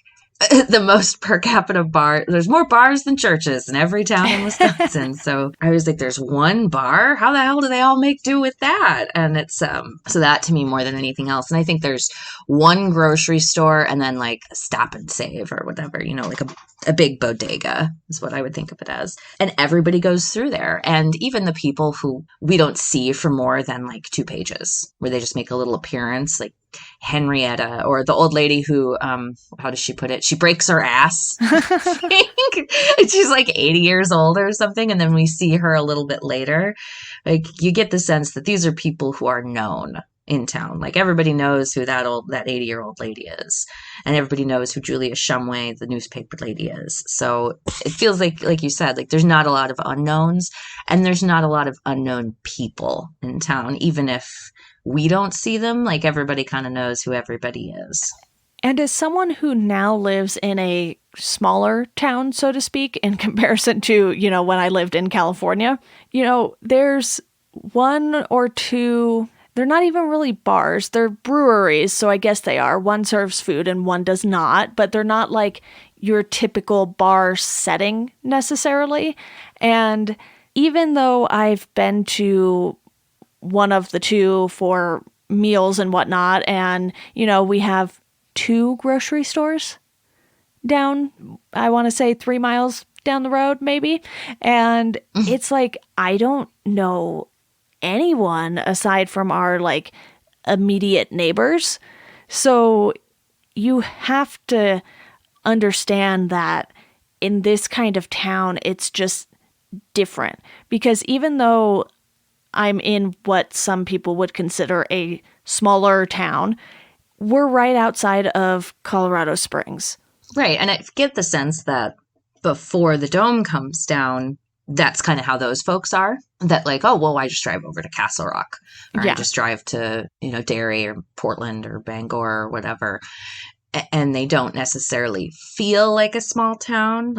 the most per capita bar. There's more bars than churches in every town in Wisconsin. So I was like, there's one bar? How the hell do they all make do with that? And it's, so that to me more than anything else. And I think there's one grocery store and then like a Stop and Save or whatever, like a big bodega is what I would think of it as. And everybody goes through there. And even the people who we don't see for more than like 2 pages, where they just make a little appearance, like Henrietta, or the old lady who, how does she put it? She breaks her ass. She's like 80 years old or something. And then we see her a little bit later. Like you get the sense that these are people who are known in town. Like everybody knows who that 80-year-old lady is. And everybody knows who Julia Shumway, the newspaper lady, is. So it feels like you said, like there's not a lot of unknowns, and there's not a lot of unknown people in town, even if we don't see them. Like everybody kind of knows who everybody is. And as someone who now lives in a smaller town, so to speak, in comparison to, when I lived in California, there's 1 or 2, they're not even really bars, they're breweries, so I guess they are. One serves food and one does not, but they're not like your typical bar setting necessarily. And even though I've been to one of the 2 for meals and whatnot, and, we have 2 grocery stores down, I want to say 3 miles down the road, maybe. And it's like, I don't know anyone aside from our like immediate neighbors. So you have to understand that in this kind of town, it's just different. Because even though I'm in what some people would consider a smaller town, we're right outside of Colorado Springs. Right. And I get the sense that before the dome comes down, that's kind of how those folks are. That like, oh, well, I just drive over to Castle Rock, or I Yeah. just drive to, Derry or Portland or Bangor or whatever. And they don't necessarily feel like a small town,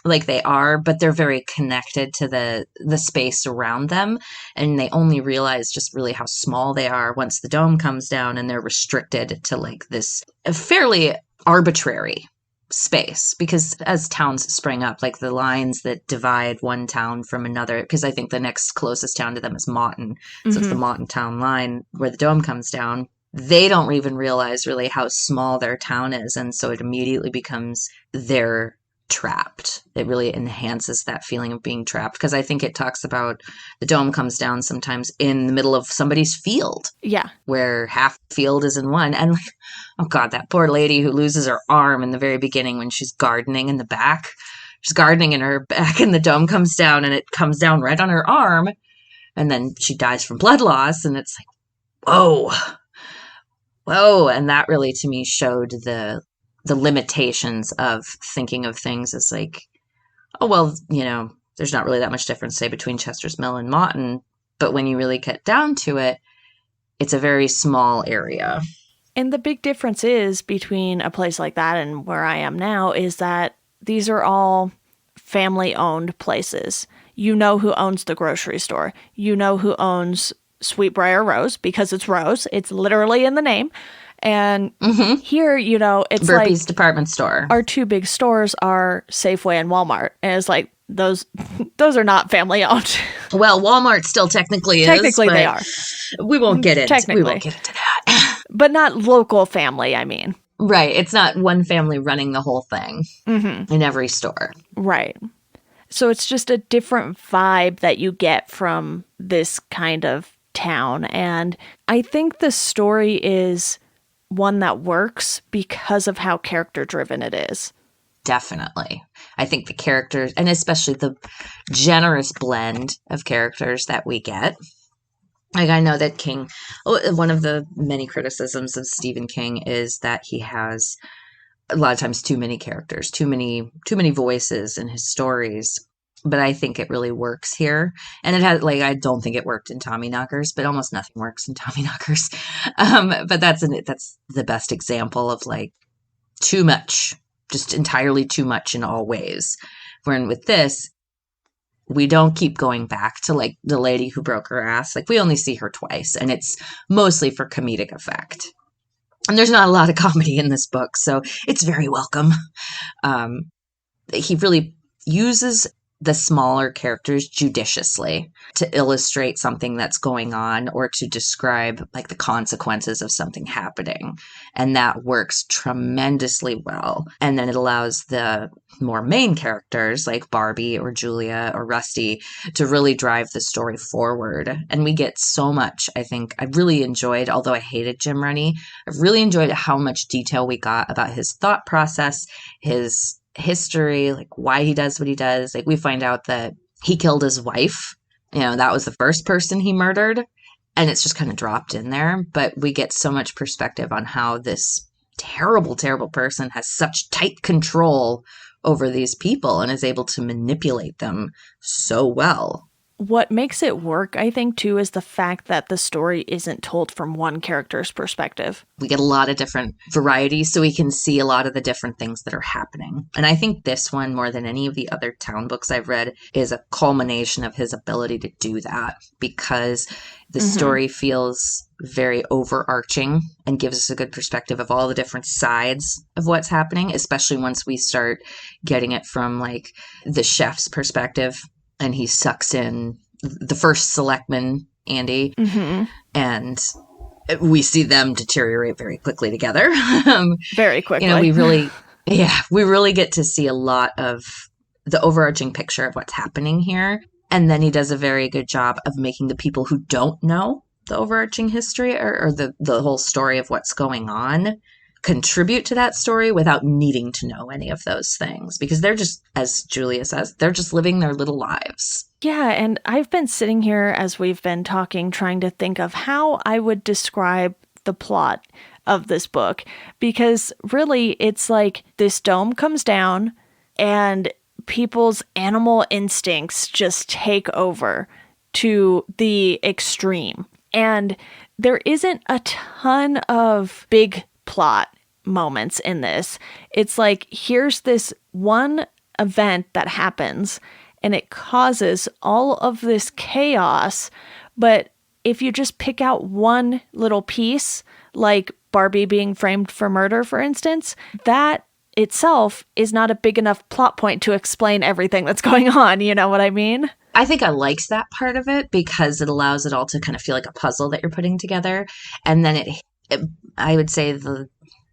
like they are, but they're very connected to the space around them, and they only realize just really how small they are once the dome comes down and they're restricted to like this fairly arbitrary space. Because as towns spring up, like the lines that divide one town from another, because I think the next closest town to them is Mawton, so it's the Mawton town line where the dome comes down. They don't even realize really how small their town is, and so it immediately becomes their trapped. It really enhances that feeling of being trapped, because I think it talks about the dome comes down sometimes in the middle of somebody's field. Yeah. Where half the field is in one. And like, oh God, that poor lady who loses her arm in the very beginning when she's gardening in the back. She's gardening in her back and the dome comes down and it comes down right on her arm. And then she dies from blood loss. And it's like, whoa. Whoa. And that really to me showed the limitations of thinking of things as like, oh, well, there's not really that much difference, say, between Chester's Mill and Mawton. But when you really get down to it, it's a very small area. And the big difference is between a place like that and where I am now is that these are all family-owned places. You know who owns the grocery store. You know who owns Sweetbriar Rose, because it's Rose. It's literally in the name. And here, it's Burpee's like department store. Our two big stores are Safeway and Walmart. And it's like, those are not family owned. Well, Walmart still technically is. Technically they are. We won't get into Technically. that. But not local family, I mean. Right. It's not one family running the whole thing in every store. Right. So it's just a different vibe that you get from this kind of town. And I think the story is one that works because of how character driven it is. Definitely. I think the characters, and especially the generous blend of characters that we get. Like, I know that King, one of the many criticisms of Stephen King is that he has a lot of times too many characters, too many voices in his stories. But I think it really works here. And it has, like, I don't think it worked in Tommyknockers, but almost nothing works in Tommyknockers. But that's the best example of like too much, just entirely too much in all ways. Wherein with this, we don't keep going back to like the lady who broke her ass. Like, we only see her twice, and it's mostly for comedic effect. And there's not a lot of comedy in this book, so it's very welcome. He really uses the smaller characters judiciously to illustrate something that's going on or to describe like the consequences of something happening. And that works tremendously well. And then it allows the more main characters like Barbie or Julia or Rusty to really drive the story forward. And we get so much, I think. I really enjoyed, although I hated Jim Rennie, I really enjoyed how much detail we got about his thought process, his history, like why he does what he does. Like, we find out that he killed his wife. That was the first person he murdered, and it's just kind of dropped in there. But we get so much perspective on how this terrible, terrible person has such tight control over these people and is able to manipulate them so well. What makes it work, I think, too, is the fact that the story isn't told from one character's perspective. We get a lot of different varieties, so we can see a lot of the different things that are happening. And I think this one, more than any of the other town books I've read, is a culmination of his ability to do that, because the story feels very overarching and gives us a good perspective of all the different sides of what's happening, especially once we start getting it from like the chef's perspective. And he sucks in the first selectman, Andy, and we see them deteriorate very quickly together. Very quickly. We really get to see a lot of the overarching picture of what's happening here. And then he does a very good job of making the people who don't know the overarching history or the whole story of what's going on contribute to that story without needing to know any of those things, because they're just, as Julia says, they're just living their little lives. Yeah, and I've been sitting here as we've been talking, trying to think of how I would describe the plot of this book, because really it's like this dome comes down and people's animal instincts just take over to the extreme. And there isn't a ton of big plot moments in this. It's like, here's this one event that happens and it causes all of this chaos. But if you just pick out one little piece, like Barbie being framed for murder, for instance, that itself is not a big enough plot point to explain everything that's going on. You know what I mean? I think I liked that part of it because it allows it all to kind of feel like a puzzle that you're putting together. And then I would say the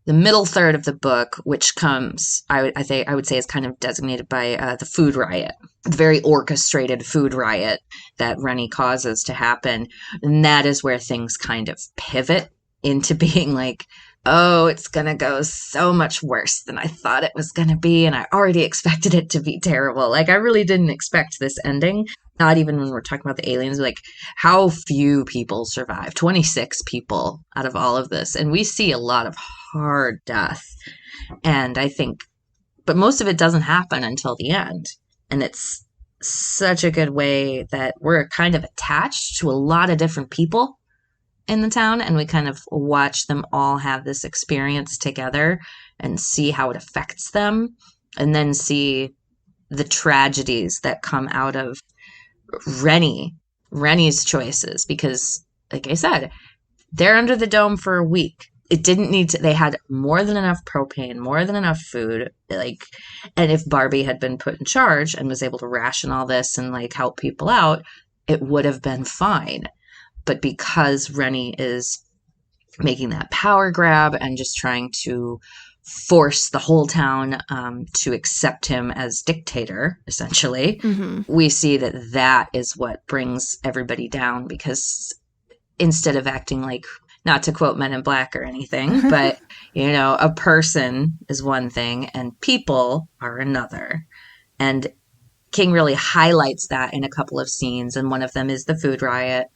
middle third of the book, which comes, I would say is kind of designated by the food riot, the very orchestrated food riot that Rennie causes to happen. And that is where things kind of pivot into being like, oh, it's going to go so much worse than I thought it was going to be. And I already expected it to be terrible. Like, I really didn't expect this ending. Not even when we're talking about the aliens, like how few people survive, 26 people out of all of this. And we see a lot of hard death. And I think, but most of it doesn't happen until the end. And it's such a good way that we're kind of attached to a lot of different people in the town, and we kind of watch them all have this experience together and see how it affects them, and then see the tragedies that come out of Rennie's choices, because like I said, they're under the dome for a week. It didn't need to, they had more than enough propane, more than enough food, like, and if Barbie had been put in charge and was able to ration all this and like help people out, it would have been fine. But because Rennie is making that power grab and just trying to force the whole town to accept him as dictator, essentially, we see that is what brings everybody down, because instead of acting like, not to quote Men in Black or anything, but, you know, a person is one thing and people are another. And King really highlights that in a couple of scenes, and one of them is the food riot,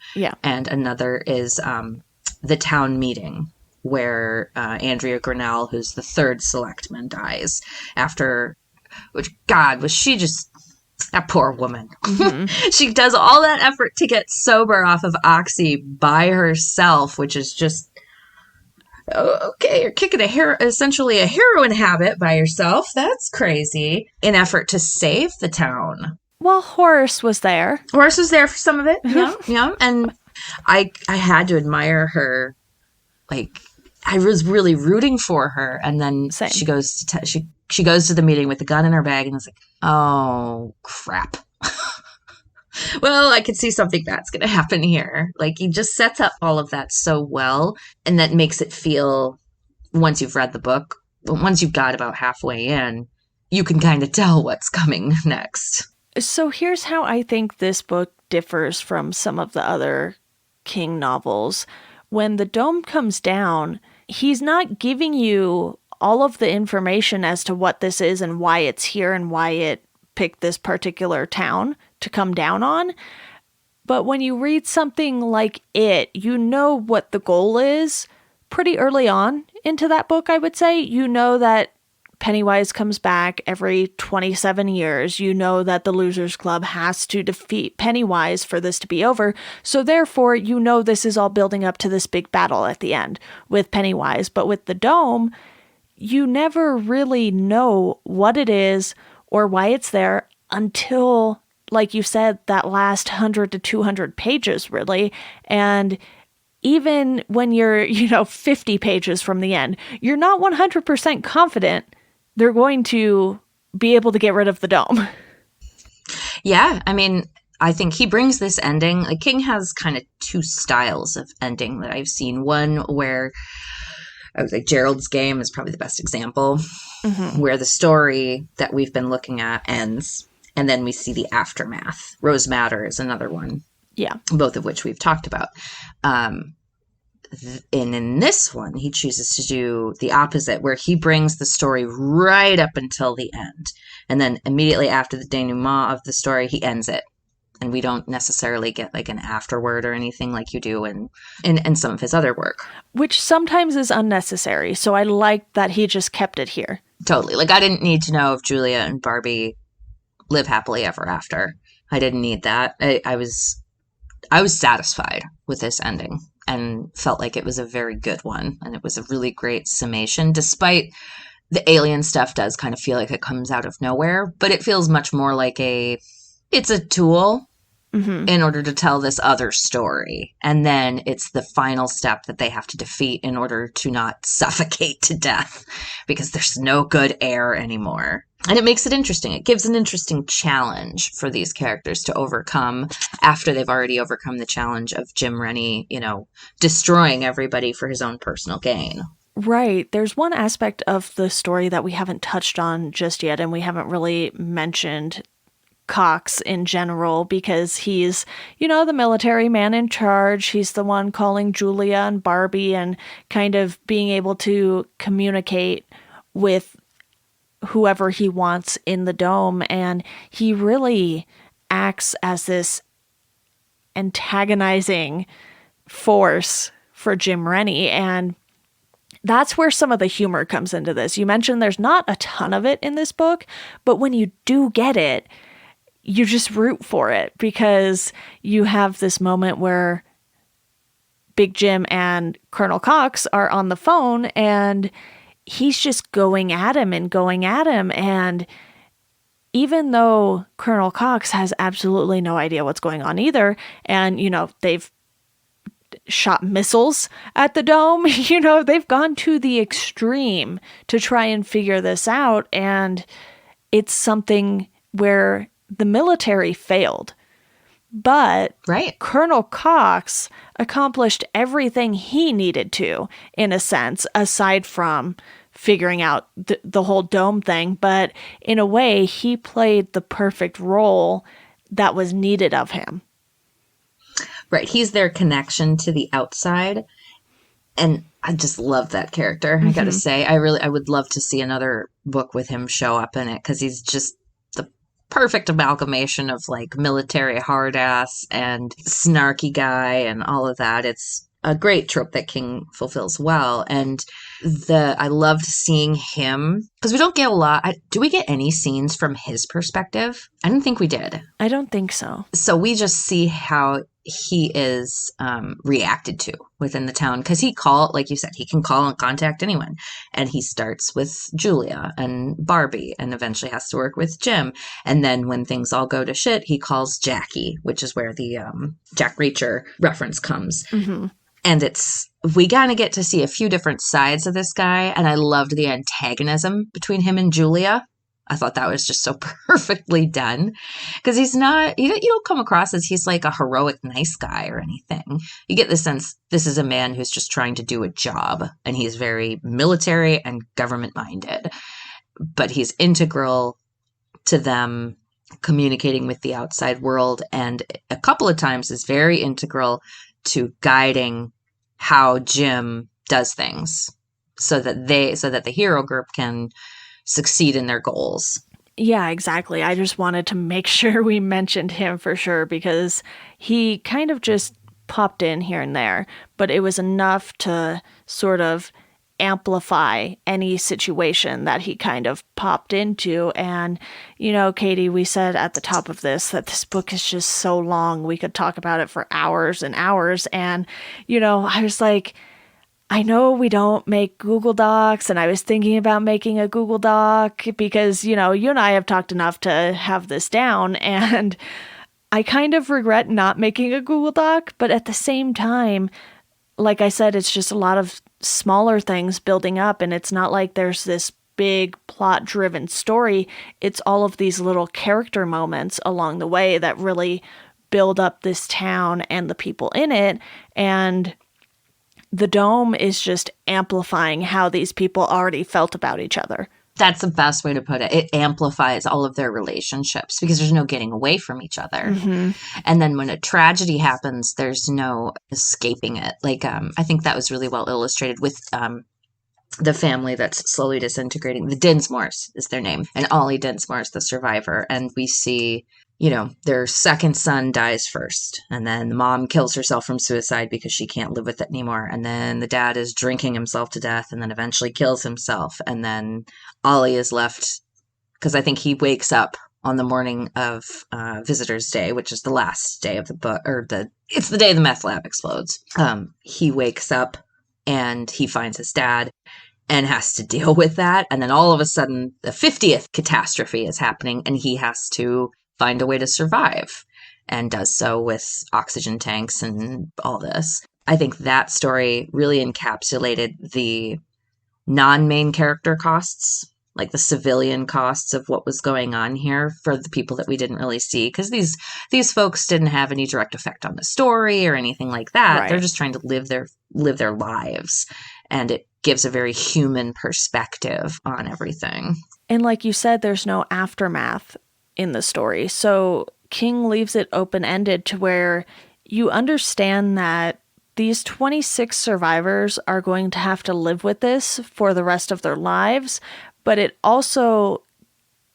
and another is the town meeting, where Andrea Grinnell, who's the third selectman, dies after, which, God, was she just, that poor woman. She does all that effort to get sober off of Oxy by herself, which is just, okay, you're kicking essentially a heroin habit by yourself. That's crazy. In effort to save the town. Well, Horace was there. Horace was there for some of it. Yeah. And I had to admire her. Like, I was really rooting for her. And then she goes to she goes to the meeting with the gun in her bag, and it's like, oh crap. Well, I could see something that's going to happen here. Like, he just sets up all of that so well, and that makes it feel, once you've read the book, once you've got about halfway in, you can kind of tell what's coming next. So here's how I think this book differs from some of the other King novels. When the dome comes down, he's not giving you all of the information as to what this is and why it's here and why it picked this particular town to come down on. But when you read something like it, you know what the goal is pretty early on into that book, I would say. You know that Pennywise comes back every 27 years. You know that the Losers Club has to defeat Pennywise for this to be over. So therefore, you know this is all building up to this big battle at the end with Pennywise. But with the dome, you never really know what it is or why it's there until, like you said, that last 100 to 200 pages, really. And even when you're, 50 pages from the end, you're not 100% confident they're going to be able to get rid of the dome. Yeah, I mean, I think he brings this ending. Like, King has kind of two styles of ending that I've seen. One where, I was like, Gerald's Game is probably the best example, where the story that we've been looking at ends, and then we see the aftermath. Rose Madder is another one. Yeah. Both of which we've talked about. And in this one, he chooses to do the opposite, where he brings the story right up until the end. And then immediately after the denouement of the story, he ends it. And we don't necessarily get like an afterword or anything like you do in some of his other work. Which sometimes is unnecessary. So I like that he just kept it here. Totally. Like, I didn't need to know if Julia and Barbie live happily ever after. I didn't need that. I was satisfied with this ending and felt like it was a very good one. And it was a really great summation, despite the alien stuff does kind of feel like it comes out of nowhere, but it feels much more like it's a tool in order to tell this other story. And then it's the final step that they have to defeat in order to not suffocate to death, because there's no good air anymore. And it makes it interesting. It gives an interesting challenge for these characters to overcome after they've already overcome the challenge of Jim Rennie, destroying everybody for his own personal gain. Right. There's one aspect of the story that we haven't touched on just yet, and we haven't really mentioned Cox in general, because he's, the military man in charge. He's the one calling Julia and Barbie and kind of being able to communicate with whoever he wants in the dome. And he really acts as this antagonizing force for Jim Rennie. And that's where some of the humor comes into this. You mentioned there's not a ton of it in this book, but when you do get it, you just root for it, because you have this moment where Big Jim and Colonel Cox are on the phone and he's just going at him. And even though Colonel Cox has absolutely no idea what's going on either, and, they've shot missiles at the dome, they've gone to the extreme to try and figure this out. And it's something where the military failed, but right. Colonel Cox accomplished everything he needed to, in a sense, aside from figuring out the whole dome thing. But in a way, he played the perfect role that was needed of him. Right. He's their connection to the outside. And I just love that character. I got to say, I would love to see another book with him show up in it, because he's just the perfect amalgamation of like military hard ass and snarky guy and all of that. It's a great trope that King fulfills well. And I loved seeing him, because we don't get a lot. Do we get any scenes from his perspective? I didn't think we did. I don't think so. So we just see how he is reacted to within the town, because like you said, he can call and contact anyone. And he starts with Julia and Barbie and eventually has to work with Jim. And then when things all go to shit, he calls Jackie, which is where the Jack Reacher reference comes. And we kind of get to see a few different sides of this guy. And I loved the antagonism between him and Julia. I thought that was just so perfectly done, because he's not, you don't come across as he's like a heroic nice guy or anything. You get the sense this is a man who's just trying to do a job, and he's very military and government minded, but he's integral to them communicating with the outside world. And a couple of times is very integral to guiding how Jim does things so that the hero group can succeed in their goals. Yeah, exactly. I just wanted to make sure we mentioned him for sure, because he kind of just popped in here and there, but it was enough to sort of amplify any situation that he kind of popped into. And, Katie, we said at the top of this that this book is just so long. We could talk about it for hours and hours. And, I was like, I know we don't make Google Docs, and I was thinking about making a Google Doc because, you and I have talked enough to have this down, and I kind of regret not making a Google Doc, but at the same time, like I said, it's just a lot of smaller things building up, and it's not like there's this big plot-driven story. It's all of these little character moments along the way that really build up this town and the people in it, and the dome is just amplifying how these people already felt about each other. That's the best way to put it. It amplifies all of their relationships because there's no getting away from each other. And then when a tragedy happens, there's no escaping it. Like, I think that was really well illustrated with the family that's slowly disintegrating. The Dinsmores is their name. And Ollie Dinsmore is the survivor. And we see, their second son dies first. And then the mom kills herself from suicide because she can't live with it anymore. And then the dad is drinking himself to death and then eventually kills himself. And then Ollie is left because I think he wakes up on the morning of Visitor's Day, which is the last day of the book, it's the day the meth lab explodes. He wakes up and he finds his dad and has to deal with that. And then all of a sudden, the 50th catastrophe is happening, and he has to find a way to survive, and does so with oxygen tanks and all this. I think that story really encapsulated the non-main character costs, like the civilian costs of what was going on here for the people that we didn't really see, because these folks didn't have any direct effect on the story or anything like that. Right. They're just trying to live their lives, and it gives a very human perspective on everything. And like you said, there's no aftermath in the story. So King leaves it open-ended to where you understand that these 26 survivors are going to have to live with this for the rest of their lives, but it also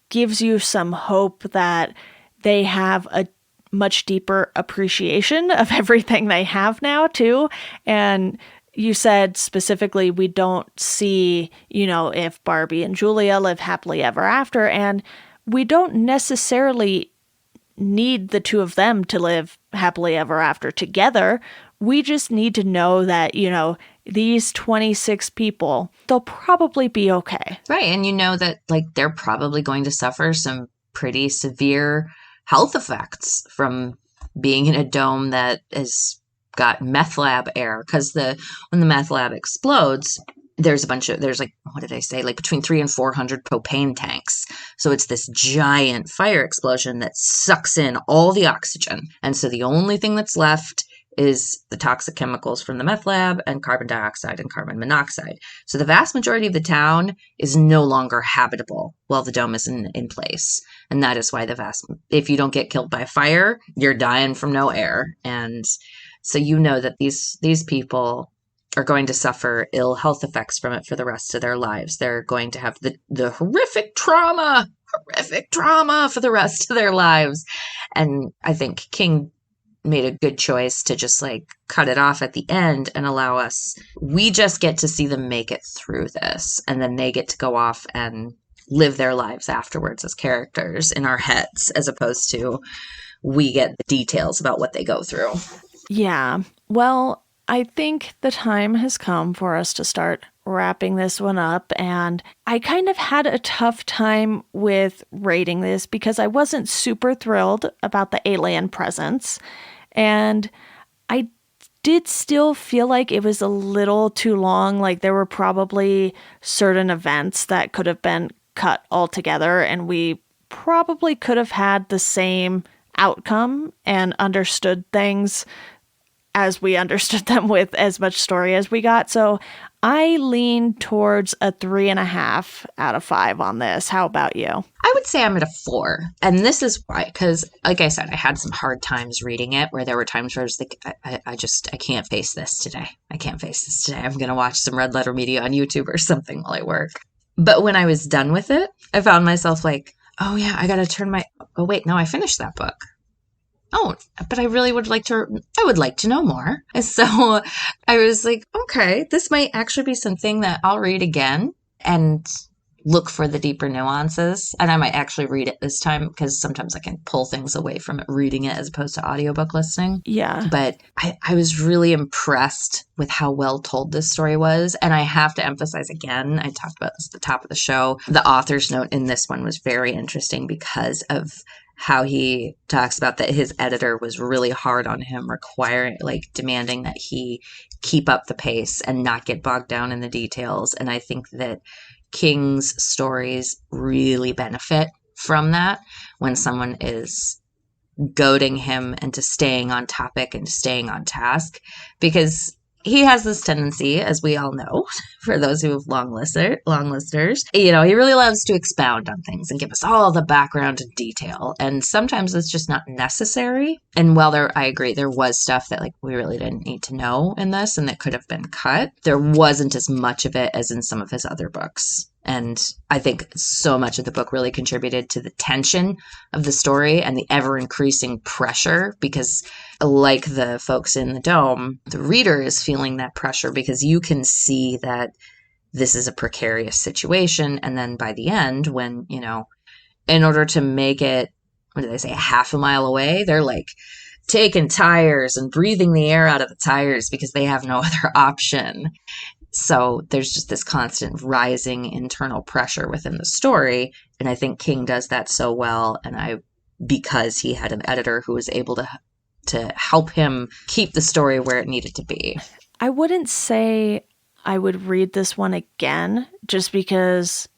gives you some hope that they have a much deeper appreciation of everything they have now, too. And you said specifically, we don't see, if Barbie and Julia live happily ever after, and we don't necessarily need the two of them to live happily ever after together. We just need to know that, these 26 people, they'll probably be okay. Right. And that they're probably going to suffer some pretty severe health effects from being in a dome that has got meth lab air, because when the meth lab explodes, there's what did I say? Like between 300 and 400 propane tanks. So it's this giant fire explosion that sucks in all the oxygen. And so the only thing that's left is the toxic chemicals from the meth lab and carbon dioxide and carbon monoxide. So the vast majority of the town is no longer habitable while the dome is in place. And that is why if you don't get killed by fire, you're dying from no air. And so that these people are going to suffer ill health effects from it for the rest of their lives. They're going to have the horrific trauma for the rest of their lives. And I think King made a good choice to just cut it off at the end and allow we just get to see them make it through this. And then they get to go off and live their lives afterwards as characters in our heads, as opposed to we get the details about what they go through. Yeah. Well, I think the time has come for us to start wrapping this one up, and I kind of had a tough time with rating this because I wasn't super thrilled about the alien presence, and I did still feel like it was a little too long. Like there were probably certain events that could have been cut altogether, and we probably could have had the same outcome and understood things as we understood them with as much story as we got. So I lean towards a 3.5 out of 5 on this. How about you? I would say I'm at a 4. And this is why, because like I said, I had some hard times reading it, where there were times where I was like, I can't face this today. I can't face this today. I'm going to watch some Red Letter Media on YouTube or something while I work. But when I was done with it, I found myself like, oh yeah, I got to turn oh wait, no, I finished that book. Oh, but I really would like to know more. And so I was like, okay, this might actually be something that I'll read again and look for the deeper nuances. And I might actually read it this time, because sometimes I can pull things away from it reading it as opposed to audiobook listening. Yeah. But I was really impressed with how well told this story was. And I have to emphasize again, I talked about this at the top of the show, the author's note in this one was very interesting because of how he talks about that his editor was really hard on him, demanding that he keep up the pace and not get bogged down in the details. And I think that King's stories really benefit from that, when someone is goading him into staying on topic and staying on task, because he has this tendency, as we all know, for those who have long listeners, he really loves to expound on things and give us all the background and detail. And sometimes it's just not necessary. And while I agree, there was stuff that we really didn't need to know in this and that could have been cut, there wasn't as much of it as in some of his other books. And I think so much of the book really contributed to the tension of the story and the ever-increasing pressure, because like the folks in the dome, the reader is feeling that pressure because you can see that this is a precarious situation. And then by the end, when, in order to make it, what did they say, half a mile away, they're like taking tires and breathing the air out of the tires because they have no other option. So there's just this constant rising internal pressure within the story. And I think King does that so well. And because he had an editor who was able to help him keep the story where it needed to be. I wouldn't say I would read this one again just because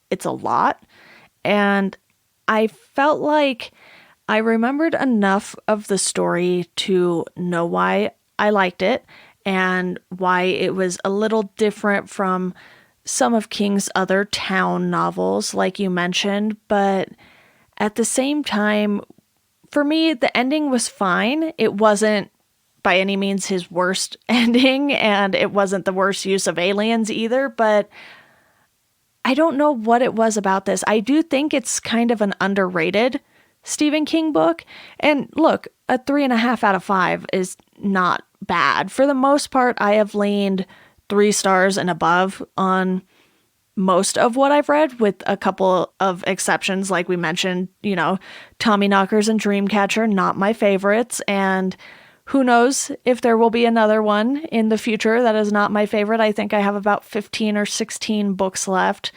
it's a lot. And I felt like I remembered enough of the story to know why I liked it and why it was a little different from some of King's other town novels, like you mentioned. But at the same time, for me, the ending was fine. It wasn't by any means his worst ending, and it wasn't the worst use of aliens either, but I don't know what it was about this. I do think it's kind of an underrated Stephen King book. And look, a 3.5 out of 5 is not bad. For the most part, I have leaned 3 stars and above on most of what I've read, with a couple of exceptions, like we mentioned, Tommyknockers and Dreamcatcher, not my favorites. And who knows if there will be another one in the future that is not my favorite. I think I have about 15 or 16 books left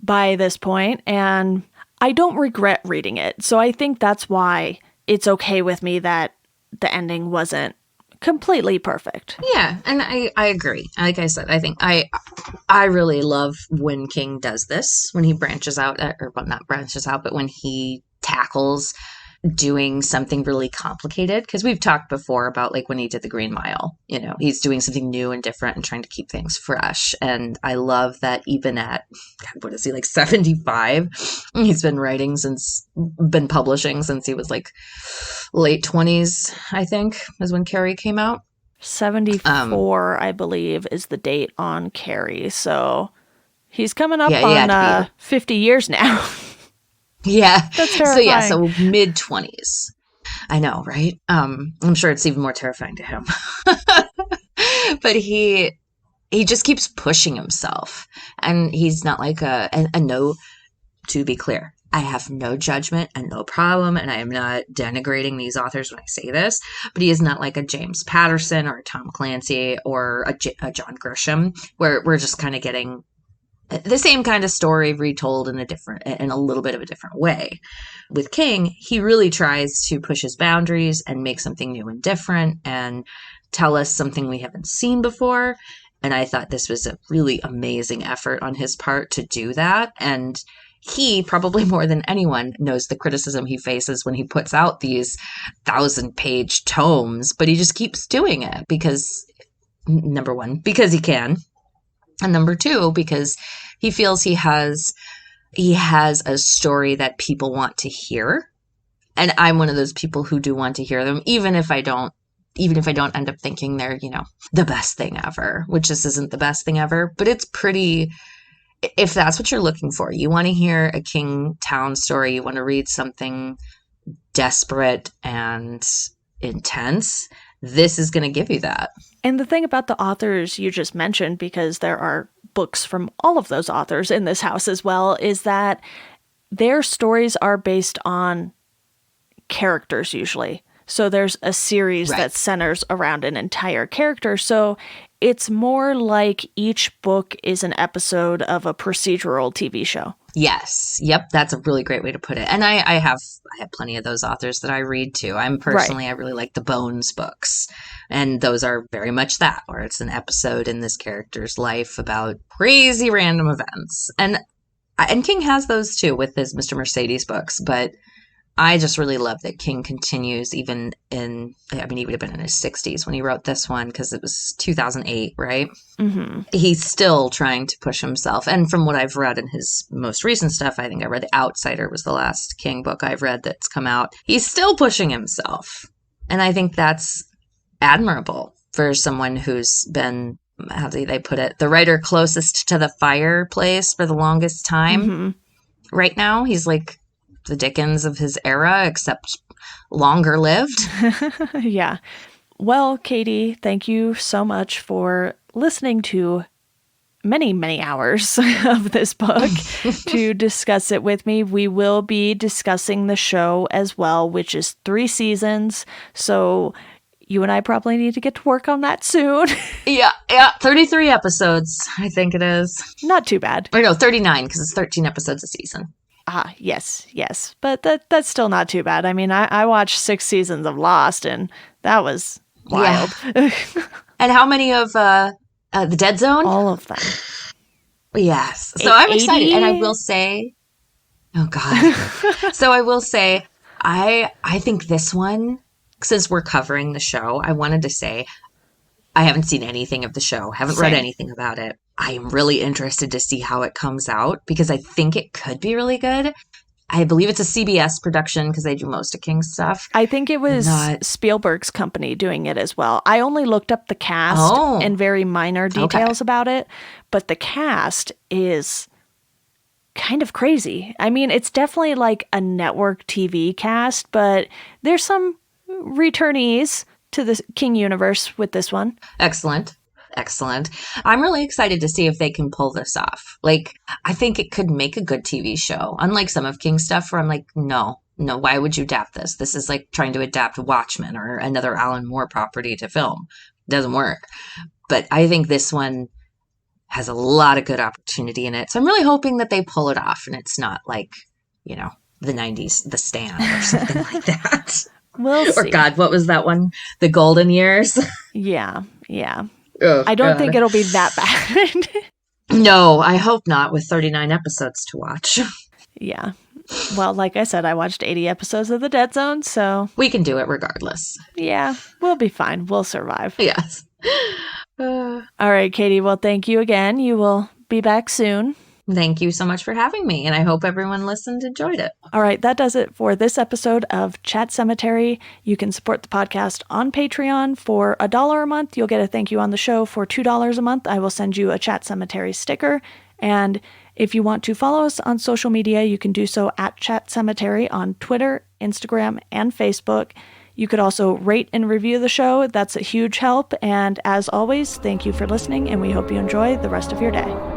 by this point, and I don't regret reading it. So I think that's why it's okay with me that the ending wasn't completely perfect. Yeah, and I agree. Like I said, I think I really love when King does this, when he branches out, or well, not branches out, but when he tackles doing something really complicated. Because we've talked before about like when he did the Green Mile, he's doing something new and different and trying to keep things fresh. And I love that even at, God, what is he, like 75? He's been publishing since he was like late 20s, I think, is when Carrie came out. 74, I believe, is the date on Carrie. So he's coming up on 50 years now. Yeah. That's terrifying. So mid 20s. I know, right? I'm sure it's even more terrifying to him. But he just keeps pushing himself. And he's not like no, to be clear, I have no judgment and no problem, and I am not denigrating these authors when I say this, but he is not like a James Patterson or a Tom Clancy or a John Grisham, where we're just kind of getting the same kind of story retold in a little bit of a different way. With King, he really tries to push his boundaries and make something new and different and tell us something we haven't seen before. And I thought this was a really amazing effort on his part to do that. And he, probably more than anyone, knows the criticism he faces when he puts out these 1,000-page tomes, but he just keeps doing it because, number one, because he can. And number two, because he feels he has a story that people want to hear. And I'm one of those people who do want to hear them, even if I don't end up thinking they're, the best thing ever, which this isn't the best thing ever, but it's pretty, if that's what you're looking for, you want to hear a King Town story, you want to read something desperate and intense, this is going to give you that. And the thing about the authors you just mentioned, because there are books from all of those authors in this house as well, is that their stories are based on characters usually. So there's a series that centers around an entire character. So it's more like each book is an episode of a procedural TV show. Yes. Yep. That's a really great way to put it. And I have plenty of those authors that I read too. I really like the Bones books. And those are very much that, where it's an episode in this character's life about crazy random events. And King has those too with his Mr. Mercedes books, but I just really love that King continues he would have been in his 60s when he wrote this one, because it was 2008, right? Mm-hmm. He's still trying to push himself. And from what I've read in his most recent stuff, I think I read The Outsider was the last King book I've read that's come out. He's still pushing himself. And I think that's admirable for someone who's been, how do they put it, the writer closest to the fireplace for the longest time. Mm-hmm. Right now, he's like the Dickens of his era, except longer lived. Yeah. Well, Katie, thank you so much for listening to many, many hours of this book to discuss it with me. We will be discussing the show as well, which is 3 seasons. So you and I probably need to get to work on that soon. Yeah. 33 episodes, I think it is. Not too bad. Or no, 39, because it's 13 episodes a season. Yes. But that's still not too bad. I mean, I watched 6 seasons of Lost, and that was wild. Yeah. And how many of the Dead Zone? All of them. Yes. So I'm 80? excited. And I will say, oh God. So I will say, I think this one, since we're covering the show, I wanted to say, I haven't seen anything of the show, haven't read anything about it. I am really interested to see how it comes out because I think it could be really good. I believe it's a CBS production because they do most of King's stuff. I think it was Spielberg's company doing it as well. I only looked up the cast and very minor details about it, but the cast is kind of crazy. I mean, it's definitely like a network TV cast, but there's some returnees to the King universe with this one. Excellent. I'm really excited to see if they can pull this off. Like, I think it could make a good TV show. Unlike some of King's stuff where I'm like, no, why would you adapt this? This is like trying to adapt Watchmen or another Alan Moore property to film. It doesn't work. But I think this one has a lot of good opportunity in it. So I'm really hoping that they pull it off and it's not like, the 90s, The Stand or something like that. We'll see. Or God, what was that one? The Golden Years? Yeah. Oh, I don't think it'll be that bad. No, I hope not with 39 episodes to watch. Yeah. Well, like I said, I watched 80 episodes of The Dead Zone, so... We can do it regardless. Yeah, we'll be fine. We'll survive. Yes. All right, Katie. Well, thank you again. You will be back soon. Thank you so much for having me, and I hope everyone listened enjoyed it. All right, that does it for this episode of Chat Sematary. You can support the podcast on Patreon for $1 a month. You'll get a thank you on the show. For $2 a month, I will send you a Chat Sematary sticker. And if you want to follow us on social media, you can do so at Chat Sematary on Twitter, Instagram, and Facebook. You could also rate and review the show. That's a huge help. And as always, thank you for listening, and we hope you enjoy the rest of your day.